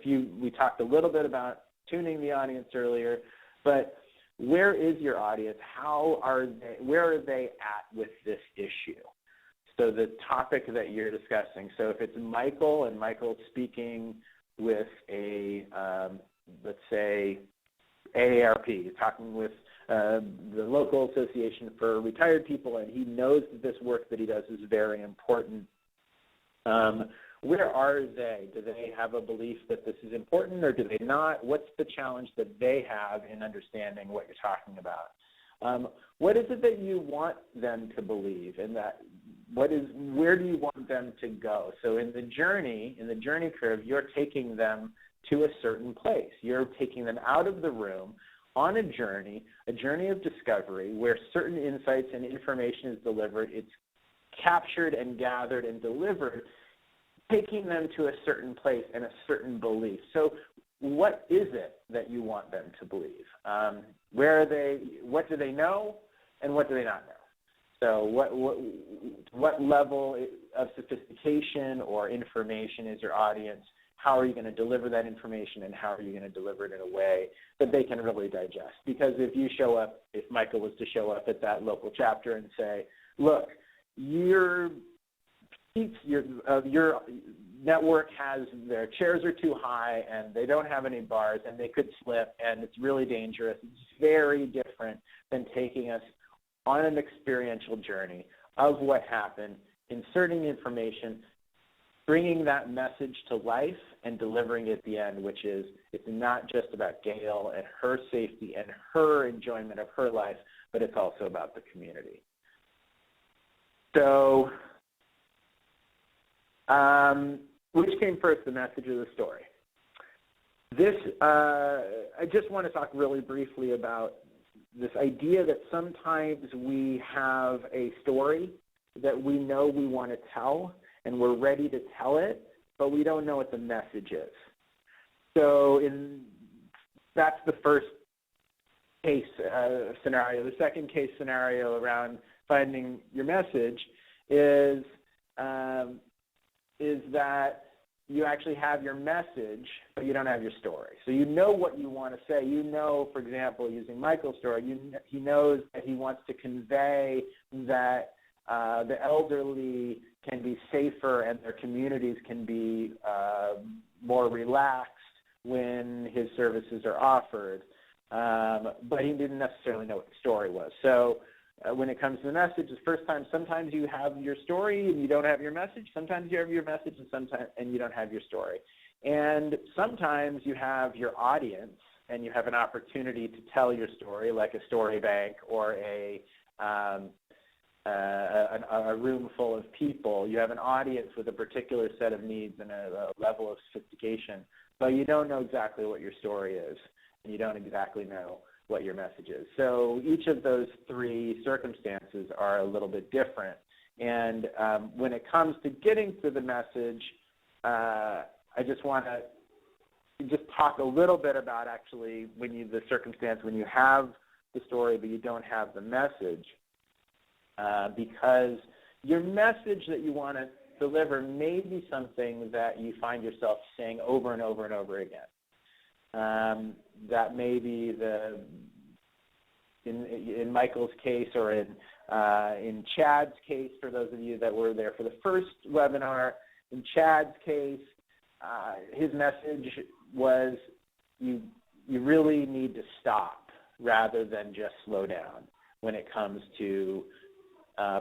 We talked a little bit about tuning the audience earlier, but where is your audience? Where are they at with this issue? So the topic that you're discussing. So if it's Michael and Michael's speaking with let's say, AARP, talking with the local association for retired people, and he knows that this work that he does is very important. Where are they? Do they have a belief that this is important, or do they not? What's the challenge that they have in understanding what you're talking about? What is it that you want them to believe, and where do you want them to go? So in the journey curve, you're taking them to a certain place. You're taking them out of the room on a journey of discovery where certain insights and information is delivered. It's captured and gathered and delivered, taking them to a certain place and a certain belief. So what is it that you want them to believe? Where are they? What do they know, and what do they not know? So what level of sophistication or information is your audience? How are you going to deliver that information, and how are you going to deliver it in a way that they can really digest? Because if Michael was to show up at that local chapter and say, look, your network their chairs are too high and they don't have any bars and they could slip and it's really dangerous. It's very different than taking us on an experiential journey of what happened, inserting information, bringing that message to life and delivering it at the end, which is it's not just about Gail and her safety and her enjoyment of her life, but it's also about the community. So which came first, the message or the story? I just want to talk really briefly about this idea that sometimes we have a story that we know we want to tell, and we're ready to tell it, but we don't know what the message is. So that's the first case scenario. The second case scenario around finding your message is that you actually have your message, but you don't have your story. So you know what you want to say. You know, for example, using Michael's story, he knows that he wants to convey that the elderly can be safer and their communities can be more relaxed when his services are offered. But he didn't necessarily know what the story was. So when it comes to the message, the first time, sometimes you have your story and you don't have your message. Sometimes you have your message and you don't have your story. And sometimes you have your audience and you have an opportunity to tell your story, like a story bank or a room full of people. You have an audience with a particular set of needs and a level of sophistication. but you don't know exactly what your story is, and you don't exactly know what your message is. So each of those three circumstances are a little bit different. And when it comes to getting to the message, I just want to just talk a little bit about actually the circumstance when you have the story but you don't have the message, because your message that you want to deliver may be something that you find yourself saying over and over and over again. That may be in Michael's case, or in Chad's case, for those of you that were there for the first webinar. In Chad's case, his message was you really need to stop rather than just slow down when it comes to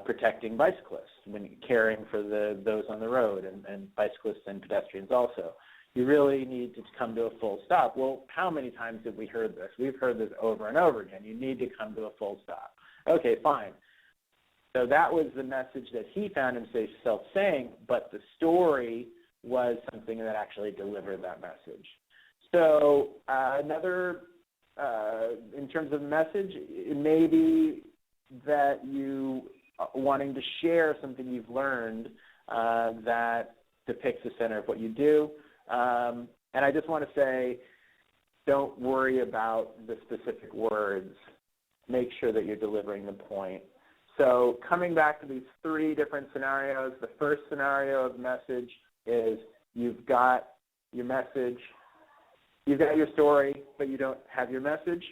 protecting bicyclists, when caring for those on the road, and bicyclists and pedestrians also. You really need to come to a full stop. Well, how many times have we heard this? We've heard this over and over again. You need to come to a full stop. Okay, fine. So that was the message that he found himself saying, but the story was something that actually delivered that message. So in terms of message, it may be that you wanting to share something you've learned that depicts the center of what you do. And I just want to say, don't worry about the specific words. Make sure that you're delivering the point. So coming back to these three different scenarios, the first scenario of message is you've got your message, you've got your story, but you don't have your message.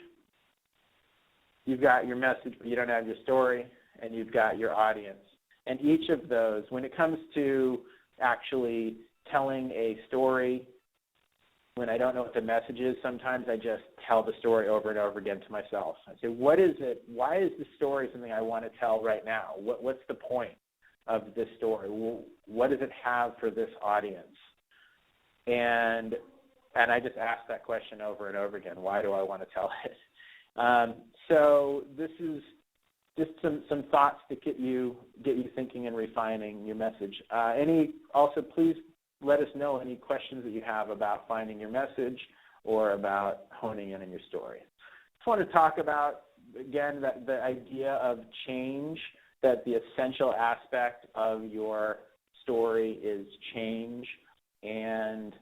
You've got your message, but you don't have your story, and you've got your audience. And each of those, when it comes to actually telling a story, when I don't know what the message is, sometimes I just tell the story over and over again to myself. I say, what is it? Why is this story something I want to tell right now? What's the point of this story? What does it have for this audience? And I just ask that question over and over again. Why do I want to tell it? So this is just some thoughts to get you thinking and refining your message. Also, please let us know any questions that you have about finding your message or about honing in on your story. Just want to talk about, again, that the idea of change, that the essential aspect of your story is change, and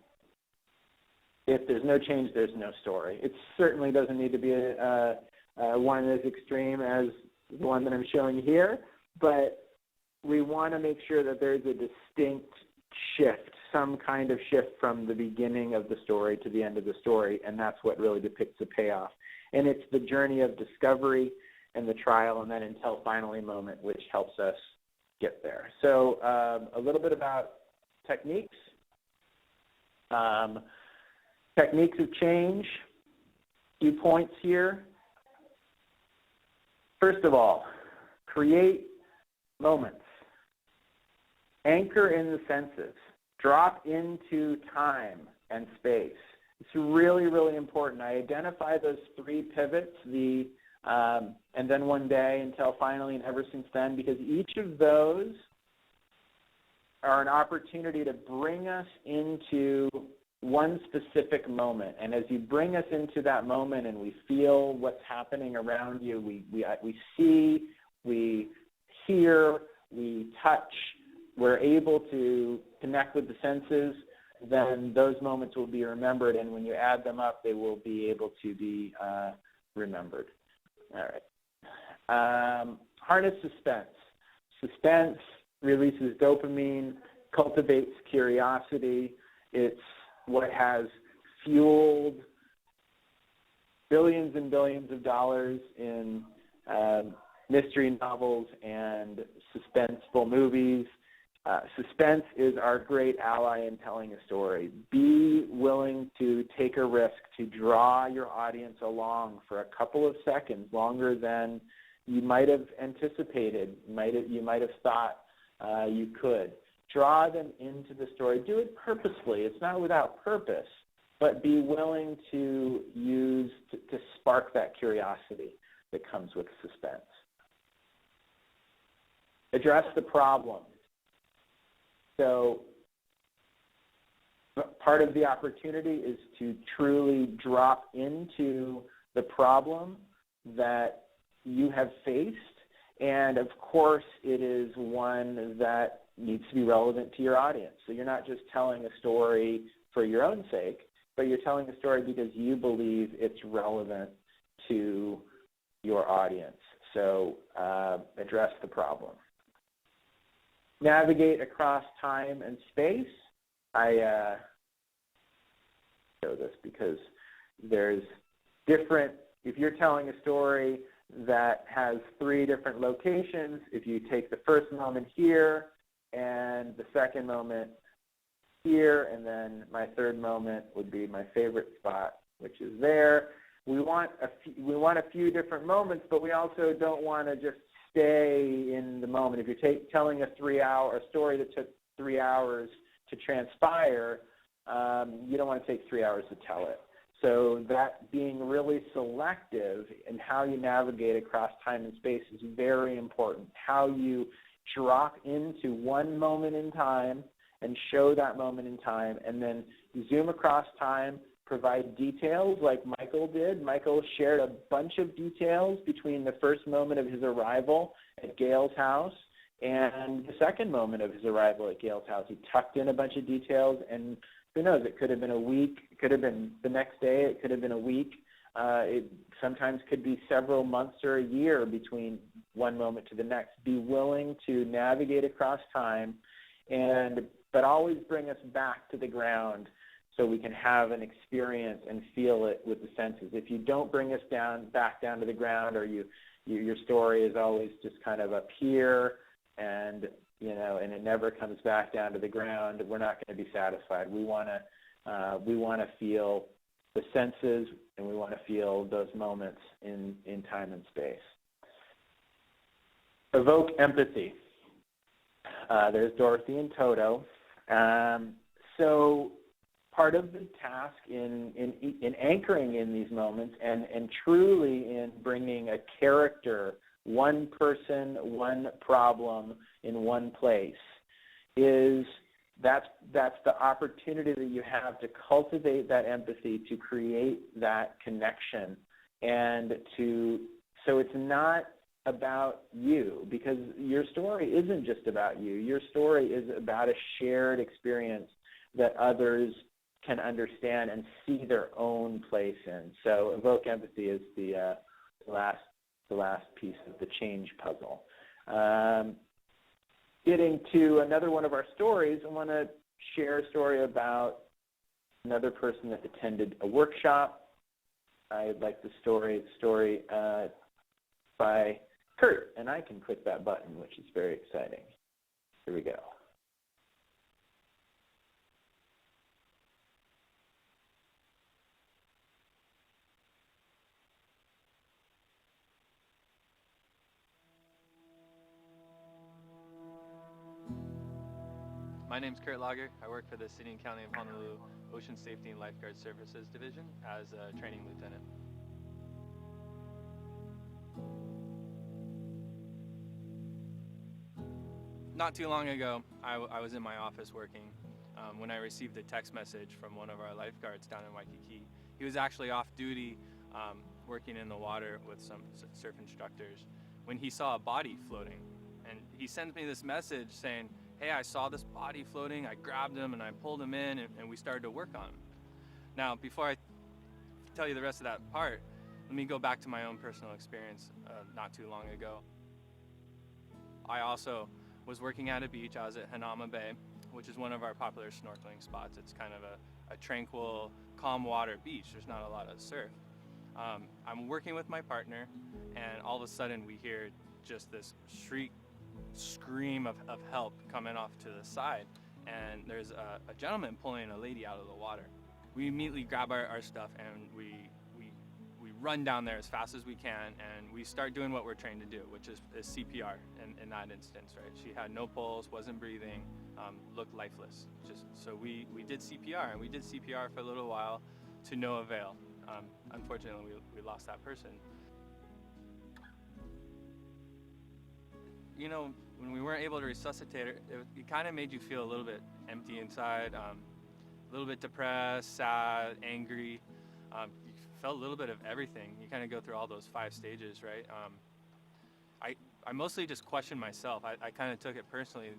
if there's no change, there's no story. It certainly doesn't need to be one as extreme as the one that I'm showing here, but we want to make sure that there's a distinct shift, some kind of shift from the beginning of the story to the end of the story, and that's what really depicts the payoff. And it's the journey of discovery and the trial and then until finally moment, which helps us get there. So a little bit about techniques. Techniques of change, few points here. First of all, create moments. Anchor in the senses. Drop into time and space. It's really, really important. I identify those three pivots, and then one day until finally and ever since then, because each of those are an opportunity to bring us into one specific moment. And as you bring us into that moment and we feel what's happening around you, we see, we hear, we touch, we're able to connect with the senses, then those moments will be remembered, and when you add them up, they will be able to be remembered. All right. Harness suspense. Suspense releases dopamine, cultivates curiosity. It's what has fueled billions and billions of dollars in mystery novels and suspenseful movies. Suspense is our great ally in telling a story. Be willing to take a risk to draw your audience along for a couple of seconds, longer than you might have anticipated, you might have thought you could. Draw them into the story. Do it purposefully. It's not without purpose, but be willing to to spark that curiosity that comes with suspense. Address the problem. So part of the opportunity is to truly drop into the problem that you have faced. And of course, it is one that needs to be relevant to your audience. So you're not just telling a story for your own sake, but you're telling a story because you believe it's relevant to your audience. So address the problem. Navigate across time and space. I show this because there's different, if you're telling a story that has 3 different locations, if you take the first moment here and the second moment here, and then my third moment would be my favorite spot, which is there. We want a few different moments, but we also don't want to just stay in the moment. If you're telling a story that took 3 hours to transpire, you don't want to take 3 hours to tell it. So that being really selective in how you navigate across time and space is very important. How you drop into one moment in time and show that moment in time, and then zoom across time, provide details like Michael did. Michael shared a bunch of details between the first moment of his arrival at Gail's house and the second moment of his arrival at Gail's house. He tucked in a bunch of details, and who knows, it could have been a week, it could have been the next day, it could have been a week. It sometimes could be several months or a year between one moment to the next. Be willing to navigate across time, but always bring us back to the ground so we can have an experience and feel it with the senses. If you don't bring us back down to the ground, or your story is always just kind of up here and it never comes back down to the ground, we're not going to be satisfied. We want to feel the senses, and we want to feel those moments in time and space. Evoke empathy. There's Dorothy and Toto. So part of the task in anchoring in these moments and truly in bringing a character, one person, one problem in one place, is that's the opportunity that you have to cultivate that empathy, to create that connection, and so it's not about you, because your story isn't just about you. Your story is about a shared experience that others can understand and see their own place in. So evoke empathy is the last piece of the change puzzle. Getting to another one of our stories, I want to share a story about another person that attended a workshop. I like the story by Kurt, and I can click that button, which is very exciting. Here we go. My name's Kurt Lager. I work for the City and County of Honolulu Ocean Safety and Lifeguard Services Division as a training lieutenant. Not too long ago, I was in my office working when I received a text message from one of our lifeguards down in Waikiki. He was actually off duty working in the water with some surf instructors when he saw a body floating. And he sends me this message saying, "Hey, I saw this body floating, I grabbed him and I pulled him in and we started to work on him." Now, before I tell you the rest of that part, let me go back to my own personal experience not too long ago. I also was working at a beach. I was at Hanama Bay, which is one of our popular snorkeling spots. It's kind of a tranquil, calm water beach. There's not a lot of surf. I'm working with my partner, and all of a sudden we hear just this scream of help coming off to the side, and there's a gentleman pulling a lady out of the water. We immediately grab our stuff and we run down there as fast as we can, and we start doing what we're trained to do, which is CPR in that instance, right? She had no pulse, wasn't breathing, looked lifeless. So we did CPR, and we did CPR for a little while to no avail. Unfortunately, we lost that person. You know, when we weren't able to resuscitate her, it kind of made you feel a little bit empty inside. a little bit depressed, sad, angry. You felt a little bit of everything. You kind of go through all those 5 stages, right? I mostly just questioned myself. I kind of took it personally,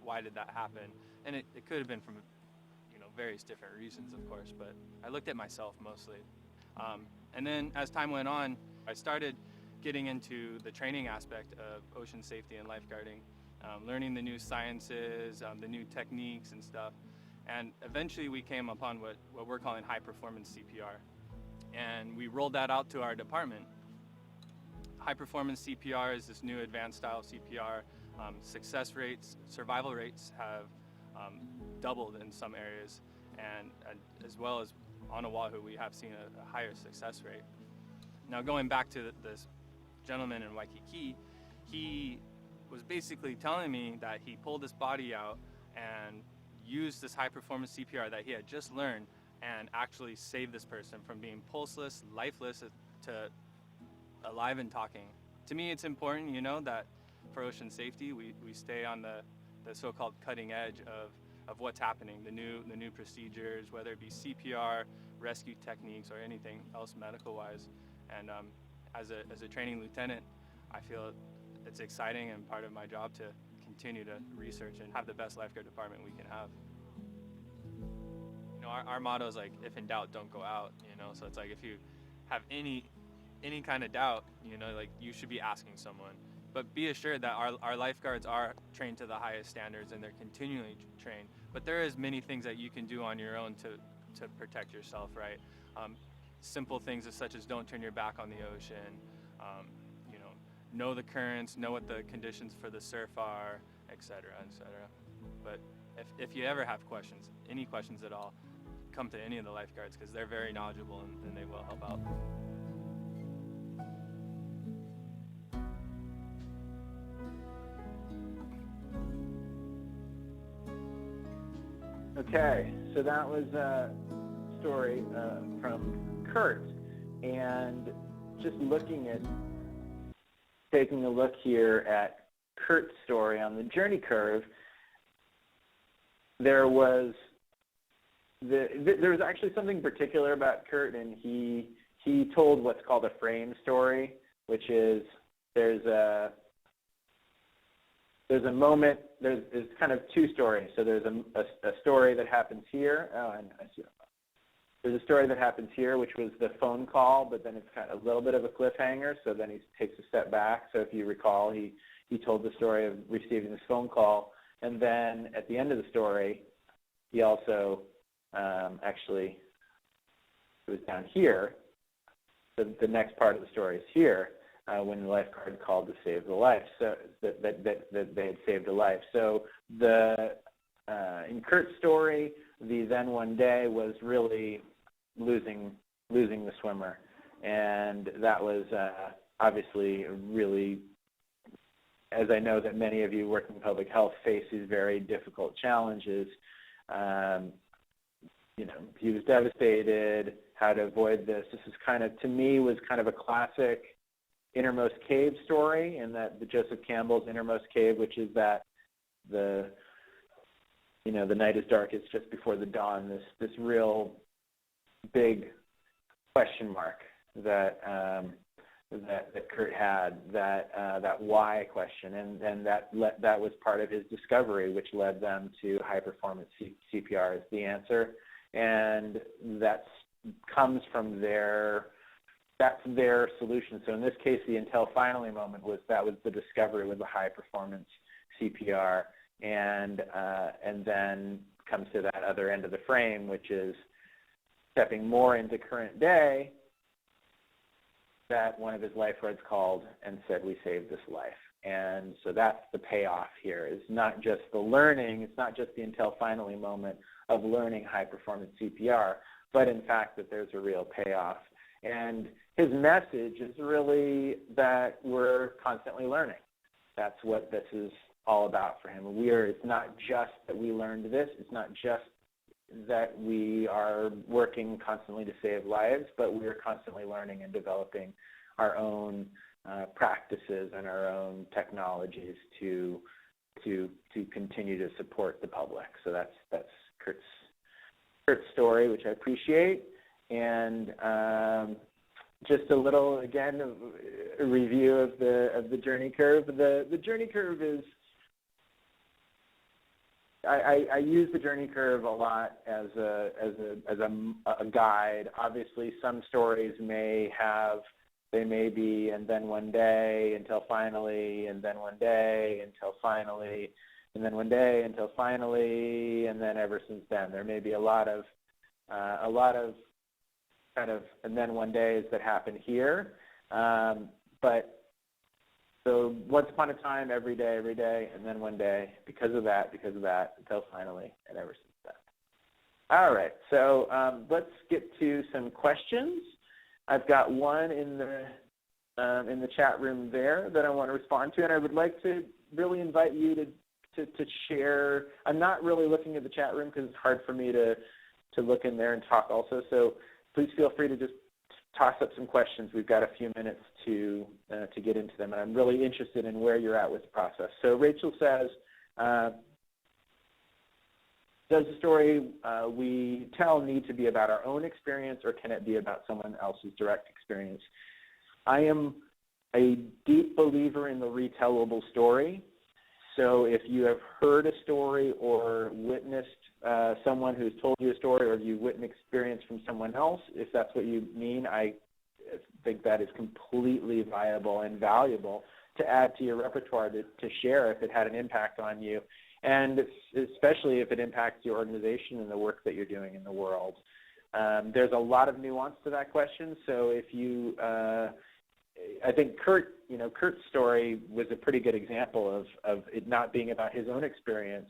why did that happen? And it could have been from, various different reasons, of course, but I looked at myself mostly. And then as time went on, I started getting into the training aspect of ocean safety and lifeguarding, learning the new sciences, the new techniques and stuff. And eventually we came upon what we're calling high performance CPR. And we rolled that out to our department. High performance CPR is this new advanced style of CPR. Success rates, survival rates have doubled in some areas, and as well as on Oahu, we have seen a higher success rate. Now, going back to this gentleman in Waikiki, he was basically telling me that he pulled his body out and used this high performance CPR that he had just learned and actually saved this person from being pulseless, lifeless, to alive and talking. To me, it's important, that for ocean safety, we stay on the so-called cutting edge of what's happening, the new procedures, whether it be CPR, rescue techniques, or anything else medical-wise. And as a training lieutenant, I feel it's exciting and part of my job to continue to research and have the best lifeguard department we can have. Our motto is like, if in doubt, don't go out. So it's like if you have any kind of doubt, you should be asking someone. But be assured that our lifeguards are trained to the highest standards and they're continually trained. But there is many things that you can do on your own to protect yourself, right? Simple things such as don't turn your back on the ocean, know the currents, know what the conditions for the surf are, et cetera, et cetera. But if you ever have questions, any questions at all, come to any of the lifeguards because they're very knowledgeable and they will help out. Okay, so that was a story from Kurt, and just taking a look here at Kurt's story on the journey curve, there was actually something particular about Kurt, and he told what's called a frame story, which is there's a moment, there's kind of 2 stories. So there's a story that happens here. Oh, and I see. There's a story that happens here, which was the phone call, but then it's kind of a little bit of a cliffhanger. So then he takes a step back. So if you recall, he told the story of receiving this phone call, and then at the end of the story, he also actually, it was down here. The next part of the story is here. When the lifeguard called to save the life, so that they had saved a life. So in Kurt's story, the then one day was really losing the swimmer, and that was obviously really, as I know that many of you working in public health face these very difficult challenges. He was devastated. How to avoid this? This is to me, was kind of a classic Innermost Cave story, and that the Joseph Campbell's Innermost Cave, which is that the night is darkest just before the dawn. This real big question mark that Kurt had, that why question, and that was part of his discovery, which led them to high performance CPR as the answer, and that comes from that's their solution. So in this case, the until finally moment was the discovery with the high performance CPR, and then comes to that other end of the frame, which is stepping more into current day, that one of his lifeguards called and said, we saved this life. And so that's the payoff here. It's not just the learning, it's not just the until finally moment of learning high performance CPR, but in fact that there's a real payoff. And his message is really that we're constantly learning. That's what this is all about for him. It's not just that we learned this, it's not just that we are working constantly to save lives, but we're constantly learning and developing our own practices and our own technologies to continue to support the public. So that's Kurt's Kurt's story, which I appreciate, and just a little, again, a review of the journey curve. The journey curve is, I use the journey curve a lot as a guide. Obviously, some stories may be, and then one day until finally, and then one day until finally, and then one day until finally, and then ever since then. There may be a lot of kind of and then one days that happen here, but so once upon a time, every day, and then one day, because of that, until finally, and ever since then. All right, so let's get to some questions. I've got one in the chat room there that I want to respond to, and I would like to really invite you to share. I'm not really looking at the chat room because it's hard for me to look in there and talk also, so please feel free to just toss up some questions. We've got a few minutes to get into them, and I'm really interested in where you're at with the process. So Rachel says, does the story we tell need to be about our own experience, or can it be about someone else's direct experience? I am a deep believer in the retellable story. So if you have heard a story or witnessed someone who's told you a story, or if you witnessed experience from someone else, if that's what you mean, I think that is completely viable and valuable to add to your repertoire to share if it had an impact on you, and especially if it impacts your organization and the work that you're doing in the world. There's a lot of nuance to that question, so if you I think Kurt's story was a pretty good example of it not being about his own experience.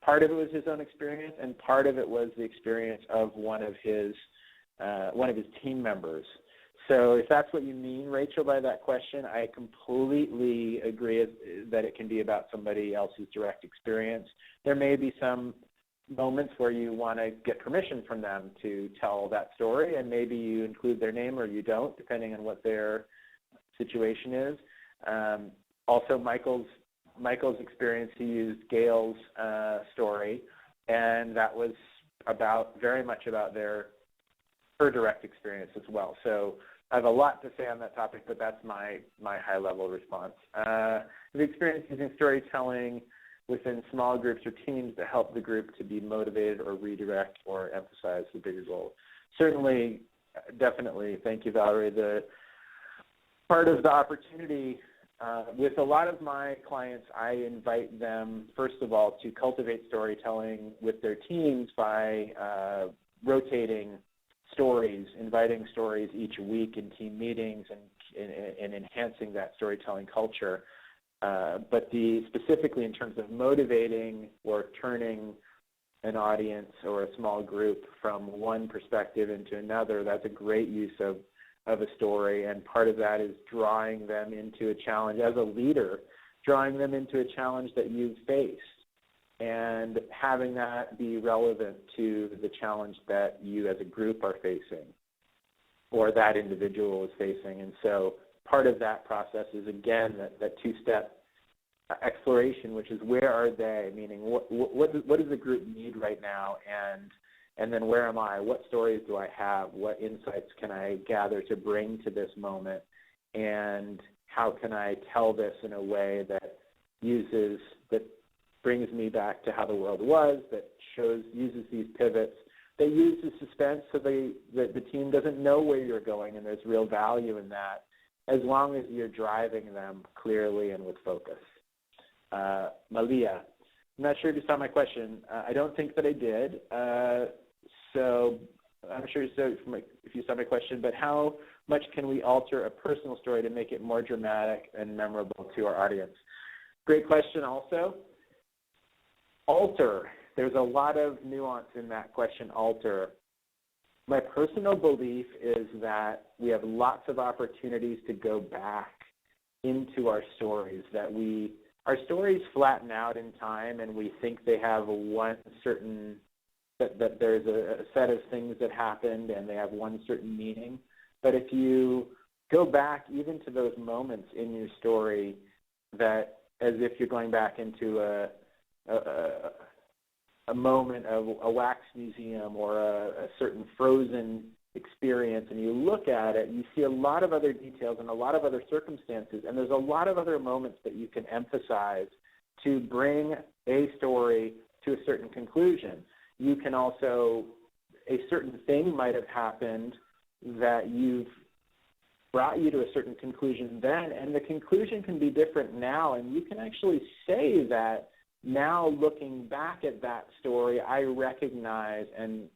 Part of it was his own experience, and part of it was the experience of one of his team members. So if that's what you mean, Rachel, by that question, I completely agree that it can be about somebody else's direct experience. There may be some moments where you want to get permission from them to tell that story, and maybe you include their name or you don't, depending on what their situation is. Also, Michael's experience, he used Gail's story, and that was very much about her direct experience as well. So I have a lot to say on that topic, but that's my high-level response. The experience using storytelling within small groups or teams to help the group to be motivated or redirect or emphasize the bigger goal. Certainly, definitely. Thank you, Valerie. The part of the opportunity with a lot of my clients, I invite them, first of all, to cultivate storytelling with their teams by rotating stories, inviting stories each week in team meetings, and enhancing that storytelling culture. But specifically in terms of motivating or turning an audience or a small group from one perspective into another, that's a great use of a story, and part of that is drawing them into a challenge as a leader, drawing them into a challenge that you've faced, and having that be relevant to the challenge that you as a group are facing or that individual is facing. And so part of that process is, again, that two-step exploration, which is where are they, meaning what does the group need right now, and then where am I? What stories do I have? What insights can I gather to bring to this moment? And how can I tell this in a way that brings me back to how the world was, that uses these pivots, that uses suspense so that the team doesn't know where you're going, and there's real value in that, as long as you're driving them clearly and with focus. Malia, I'm not sure if you saw my question. I don't think that I did. So I'm not sure if you saw my question, but how much can we alter a personal story to make it more dramatic and memorable to our audience? Great question also. Alter. There's a lot of nuance in that question, alter. My personal belief is that we have lots of opportunities to go back into our stories, our stories flatten out in time, and we think they have that there's a set of things that happened and they have one certain meaning. But if you go back even to those moments in your story, that as if you're going back into a moment of a wax museum or a certain frozen experience, and you look at it, you see a lot of other details and a lot of other circumstances, and there's a lot of other moments that you can emphasize to bring a story to a certain conclusion. You can also, a certain thing might have happened that you've brought you to a certain conclusion then, and the conclusion can be different now, and you can actually say that now looking back at that story, I recognize and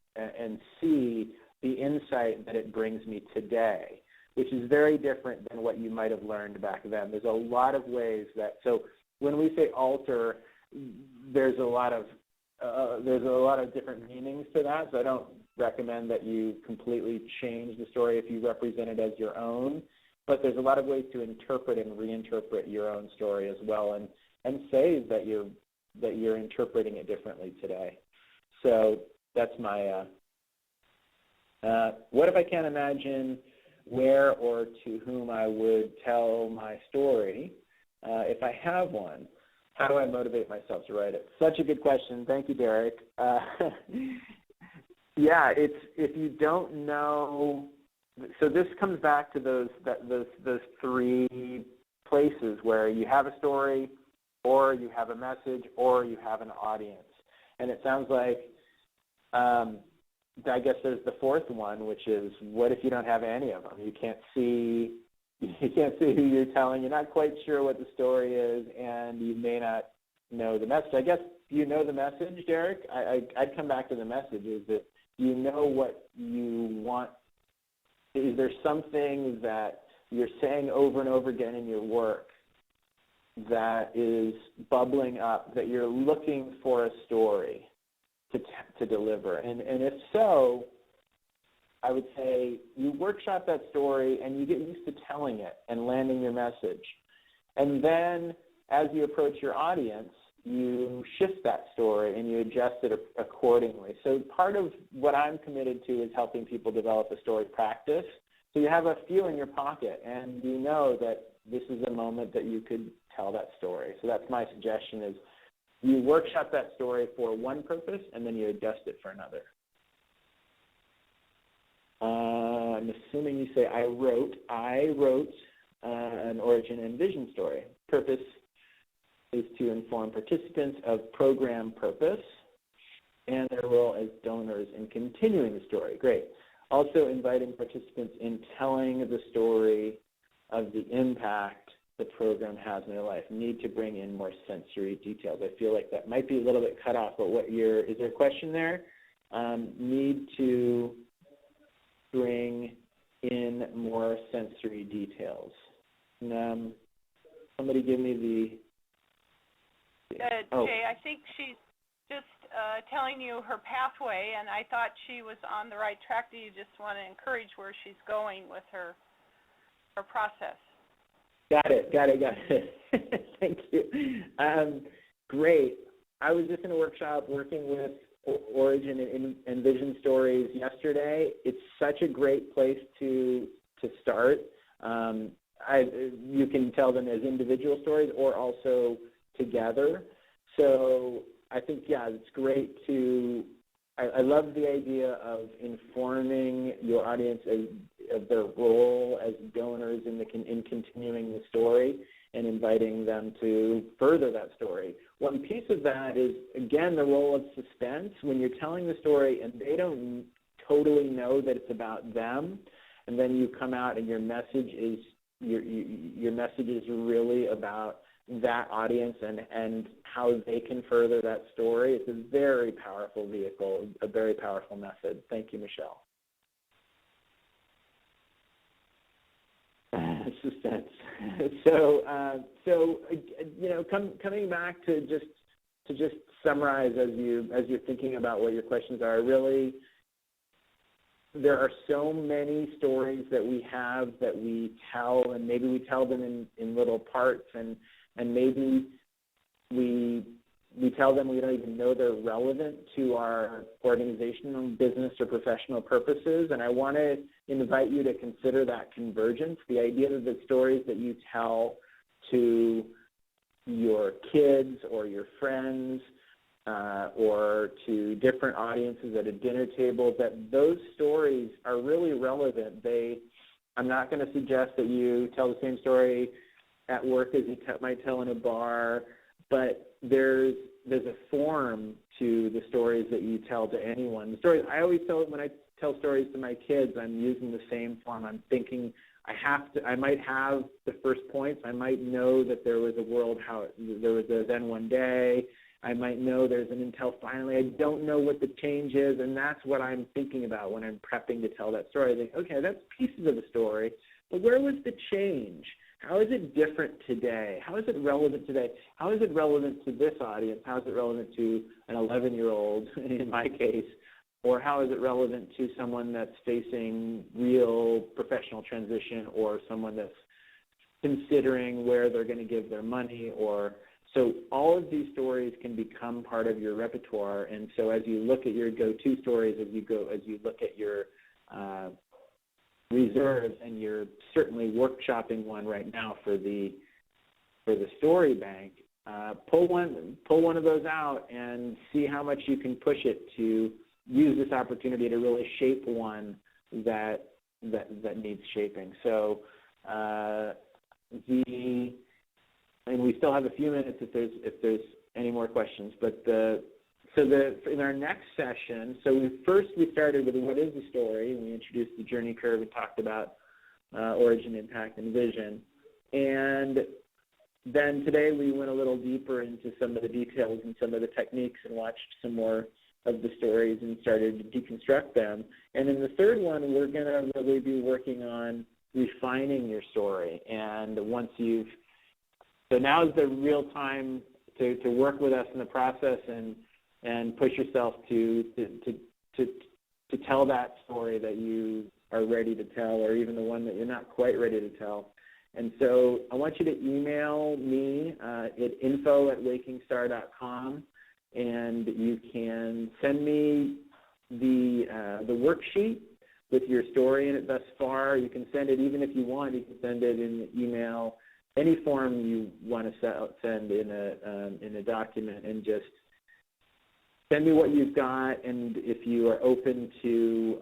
see the insight that it brings me today, which is very different than what you might have learned back then. There's a lot of ways that, so when we say alter, there's a lot of different meanings to that, so I don't recommend that you completely change the story if you represent it as your own, but there's a lot of ways to interpret and reinterpret your own story as well, and say that you're interpreting it differently today. So that's my, what if I can't imagine where or to whom I would tell my story if I have one? How do I motivate myself to write it? Such a good question. Thank you, Derek. Yeah, it's, if you don't know, so this comes back to those three places where you have a story, or you have a message, or you have an audience. And it sounds like, I guess there's the fourth one, which is, what if you don't have any of them? You can't see who you're telling. You're not quite sure what the story is, and you may not know the message. I guess you know the message, Derek. I'd come back to the message. Is that you know what you want? Is there something that you're saying over and over again in your work that is bubbling up, that you're looking for a story to deliver? And if so, I would say you workshop that story and you get used to telling it and landing your message. And then as you approach your audience, you shift that story and you adjust it accordingly. So part of what I'm committed to is helping people develop a story practice. So you have a few in your pocket and you know that this is a moment that you could tell that story. So that's my suggestion, is you workshop that story for one purpose and then you adjust it for another. I'm assuming you say I wrote an origin and vision story. Purpose is to inform participants of program purpose and their role as donors in continuing the story. Great. Also inviting participants in telling the story of the impact the program has in their life. Need to bring in more sensory details. I feel like that might be a little bit cut off, but is there a question there? Need to bring in more sensory details. Somebody give me the... Jay, I think she's just telling you her pathway, and I thought she was on the right track. Do you just want to encourage where she's going with her process? Got it. Thank you. Great. I was just in a workshop working with origin and vision stories yesterday. It's such a great place to start. You can tell them as individual stories or also together. So I think, yeah, it's great to, I love the idea of informing your audience of their role as donors in continuing the story and inviting them to further that story. One piece of that is, again, the role of suspense. When you're telling the story and they don't totally know that it's about them, and then you come out and your message is really about that audience and how they can further that story. It's a very powerful vehicle, a very powerful method. Thank you, Michelle. Suspense. So you know, coming back to just summarize as you're thinking about what your questions are. Really, there are so many stories that we have that we tell, and maybe we tell them in little parts, and maybe we tell them we don't even know they're relevant to our organizational, business, or professional purposes. And I want to invite you to consider that convergence, the idea that the stories that you tell to your kids or your friends or to different audiences at a dinner table, that those stories are really relevant. I'm not going to suggest that you tell the same story at work as you might tell in a bar, but there's a form to the stories that you tell to anyone. The stories I always tell, when I tell stories to my kids, I'm using the same form. I'm thinking I might have the first points. I might know that there was a world, there was a then one day. I might know there's an until finally. I don't know what the change is, and that's what I'm thinking about when I'm prepping to tell that story. I think, okay, that's pieces of the story, but where was the change? How is it different today? How is it relevant today? How is it relevant to this audience? How is it relevant to an 11-year-old, in my case? Or how is it relevant to someone that's facing real professional transition, or someone that's considering where they're going to give their money? So all of these stories can become part of your repertoire. And so as you look at your go-to stories, as you look at your reserves, and you're certainly workshopping one right now for the story bank, pull one of those out and see how much you can push it to use this opportunity to really shape one that needs shaping. So and we still have a few minutes if there's any more questions. But in our next session, we started with what is the story, and we introduced the journey curve and talked about origin, impact, and vision. And then today we went a little deeper into some of the details and some of the techniques, and watched some more of the stories and started to deconstruct them. And in the third one, we're going to really be working on refining your story. And so now is the real time to work with us in the process and push yourself to tell that story that you are ready to tell, or even the one that you're not quite ready to tell. And so I want you to email me at info@wakingstar.com, and you can send me the worksheet with your story in it thus far. You can send it, even if you want, you can send it in the email, any form you want to send in a document, and just send me what you've got. And if you are open to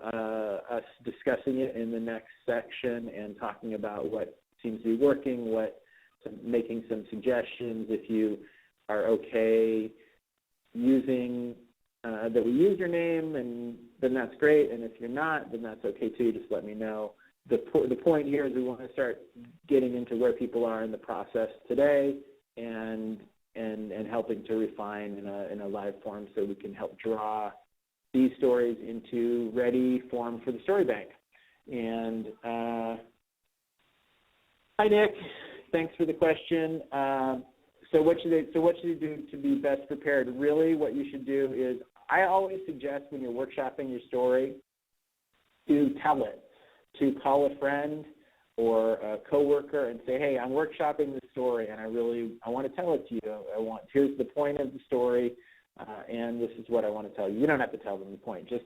us discussing it in the next section and talking about what seems to be working, making some suggestions, if you are okay using that we use your name, and then that's great. And if you're not, then that's okay too. Just let me know. The point here is we want to start getting into where people are in the process today, and helping to refine in a live form, so we can help draw these stories into ready form for the story bank. And hi, Nick. Thanks for the question. So what should you do to be best prepared? Really, what you should do is, I always suggest when you're workshopping your story, to tell it, to call a friend or a coworker and say, hey, I'm workshopping this story, and I want to tell it to you. Here's the point of the story, and this is what I want to tell you. You don't have to tell them the point. Just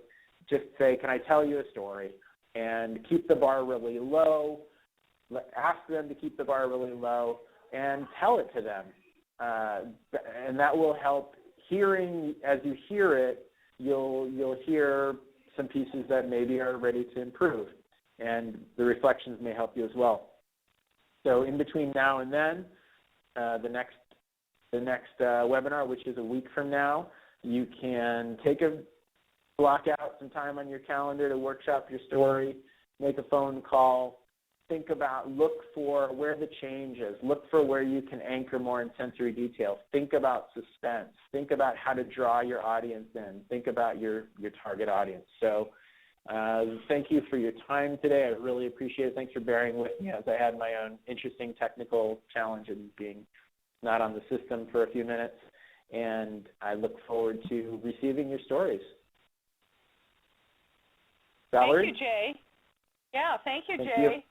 say, can I tell you a story? And keep the bar really low. Ask them to keep the bar really low, and tell it to them. And that will help. As you hear it, you'll hear some pieces that maybe are ready to improve, and the reflections may help you as well. So in between now and then, the next webinar, which is a week from now, you can block out some time on your calendar to workshop your story, make a phone call, look for where the change is, look for where you can anchor more in sensory detail, think about suspense, think about how to draw your audience in, think about your target audience. So thank you for your time today. I really appreciate it. Thanks for bearing with me as I had my own interesting technical challenge in being not on the system for a few minutes, and I look forward to receiving your stories. Valerie? Thank you, Jay. Yeah, thank you, Jay. You.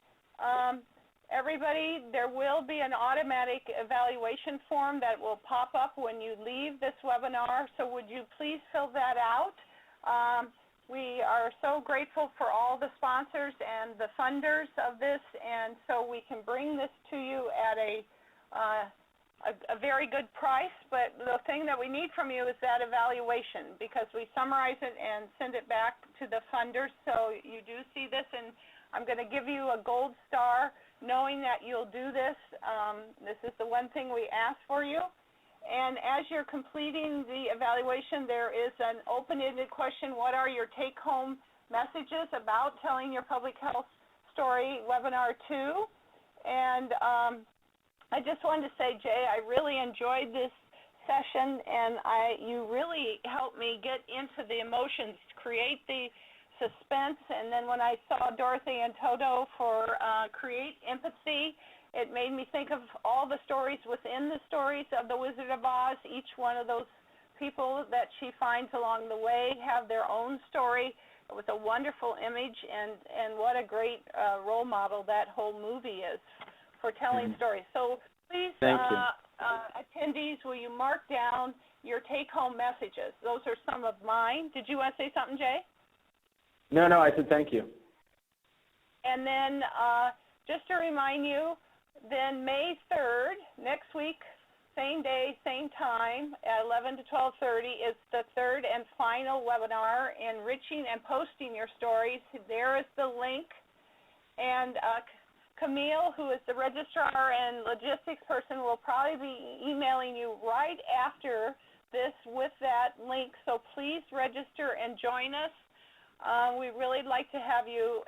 Everybody, there will be an automatic evaluation form that will pop up when you leave this webinar, so would you please fill that out? We are so grateful for all the sponsors and the funders of this, and so we can bring this to you at a a very good price, but the thing that we need from you is that evaluation, because we summarize it and send it back to the funders. So you do see this, and I'm going to give you a gold star knowing that you'll do this. This is the one thing we ask for you. And as you're completing the evaluation, there is an open-ended question: what are your take-home messages about telling your public health story webinar 2? And I just wanted to say, Jay, I really enjoyed this session, and you really helped me get into the emotions, create the suspense. And then when I saw Dorothy and Toto for Create Empathy, it made me think of all the stories within the stories of the Wizard of Oz. Each one of those people that she finds along the way have their own story. It was a wonderful image, and what a great role model that whole movie is for telling stories. So please, attendees, will you mark down your take-home messages? Those are some of mine. Did you want to say something, Jay? No, I said thank you. And then just to remind you, then May 3rd, next week, same day, same time, at 11 to 12:30, is the third and final webinar, Enriching and Posting Your Stories. There is the link. And Camille, who is the registrar and logistics person, will probably be emailing you right after this with that link. So please register and join us. We'd really like to have you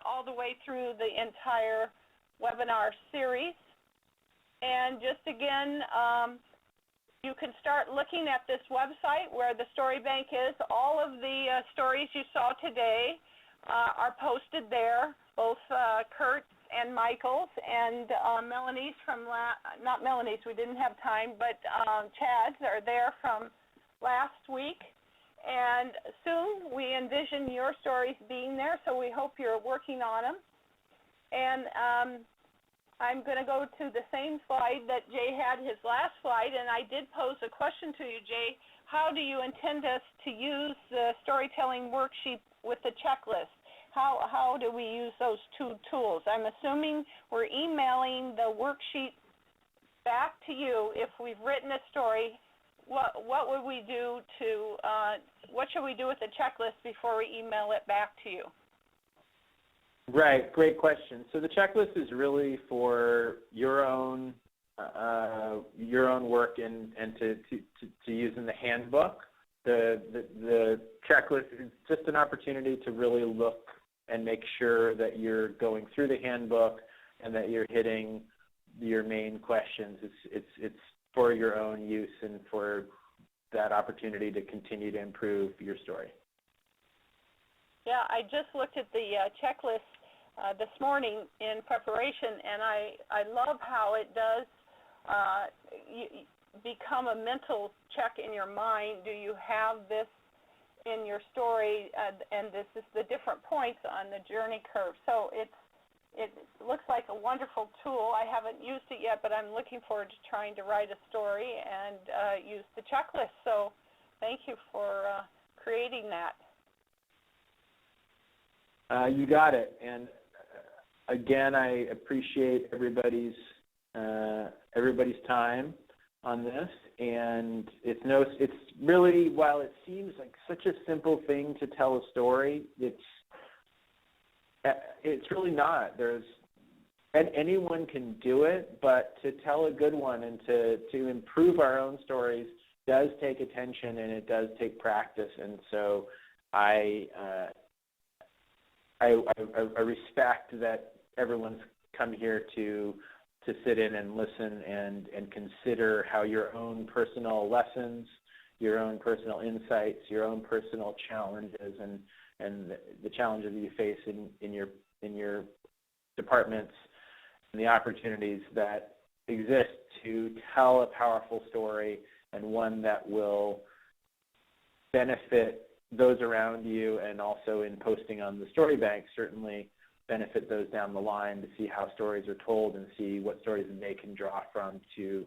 all the way through the entire webinar series. And just again, you can start looking at this website where the story bank is. All of the stories you saw today are posted there, both Kurt's and Michael's, and Melanie's from, not Melanie's, we didn't have time, but Chad's are there from last week. And soon we envision your stories being there, so we hope you're working on them. And I'm going to go to the same slide that Jay had, his last slide, and I did pose a question to you, Jay. How do you intend us to use the storytelling worksheet with the checklist? How do we use those two tools? I'm assuming we're emailing the worksheet back to you if we've written a story. What would we do to, what should we do with the checklist before we email it back to you? Right, great question. So the checklist is really for your own work and to use in the handbook. The checklist is just an opportunity to really look and make sure that you're going through the handbook and that you're hitting your main questions. It's for your own use and for that opportunity to continue to improve your story. Yeah, I just looked at the checklist this morning in preparation, and I love how it does become a mental check in your mind. Do you have this in your story? And this is the different points on the journey curve. So it looks like a wonderful tool. I haven't used it yet, but I'm looking forward to trying to write a story and use the checklist. So thank you for creating that. You got it. And again, I appreciate everybody's time on this. And it's really, while it seems like such a simple thing to tell a story, it's really not. And anyone can do it, but to tell a good one and to improve our own stories does take attention and it does take practice. And so I respect that everyone's come here to sit in and listen and consider how your own personal lessons, your own personal insights, your own personal challenges and the challenges that you face in your departments and the opportunities that exist to tell a powerful story and one that will benefit those around you, and also in posting on the story bank certainly benefit those down the line to see how stories are told and see what stories they can draw from to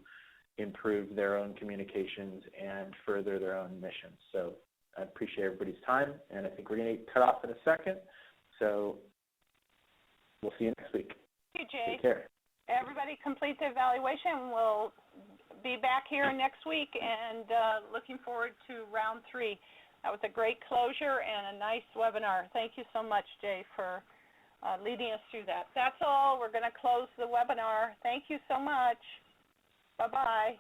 improve their own communications and further their own missions. So I appreciate everybody's time, and I think we're going to get cut off in a second. So we'll see you next week. Thank you, Jay. Take care. Everybody complete the evaluation. We'll be back here next week, and looking forward to round 3. That was a great closure and a nice webinar. Thank you so much, Jay, for leading us through that. That's all. We're going to close the webinar. Thank you so much. Bye-bye.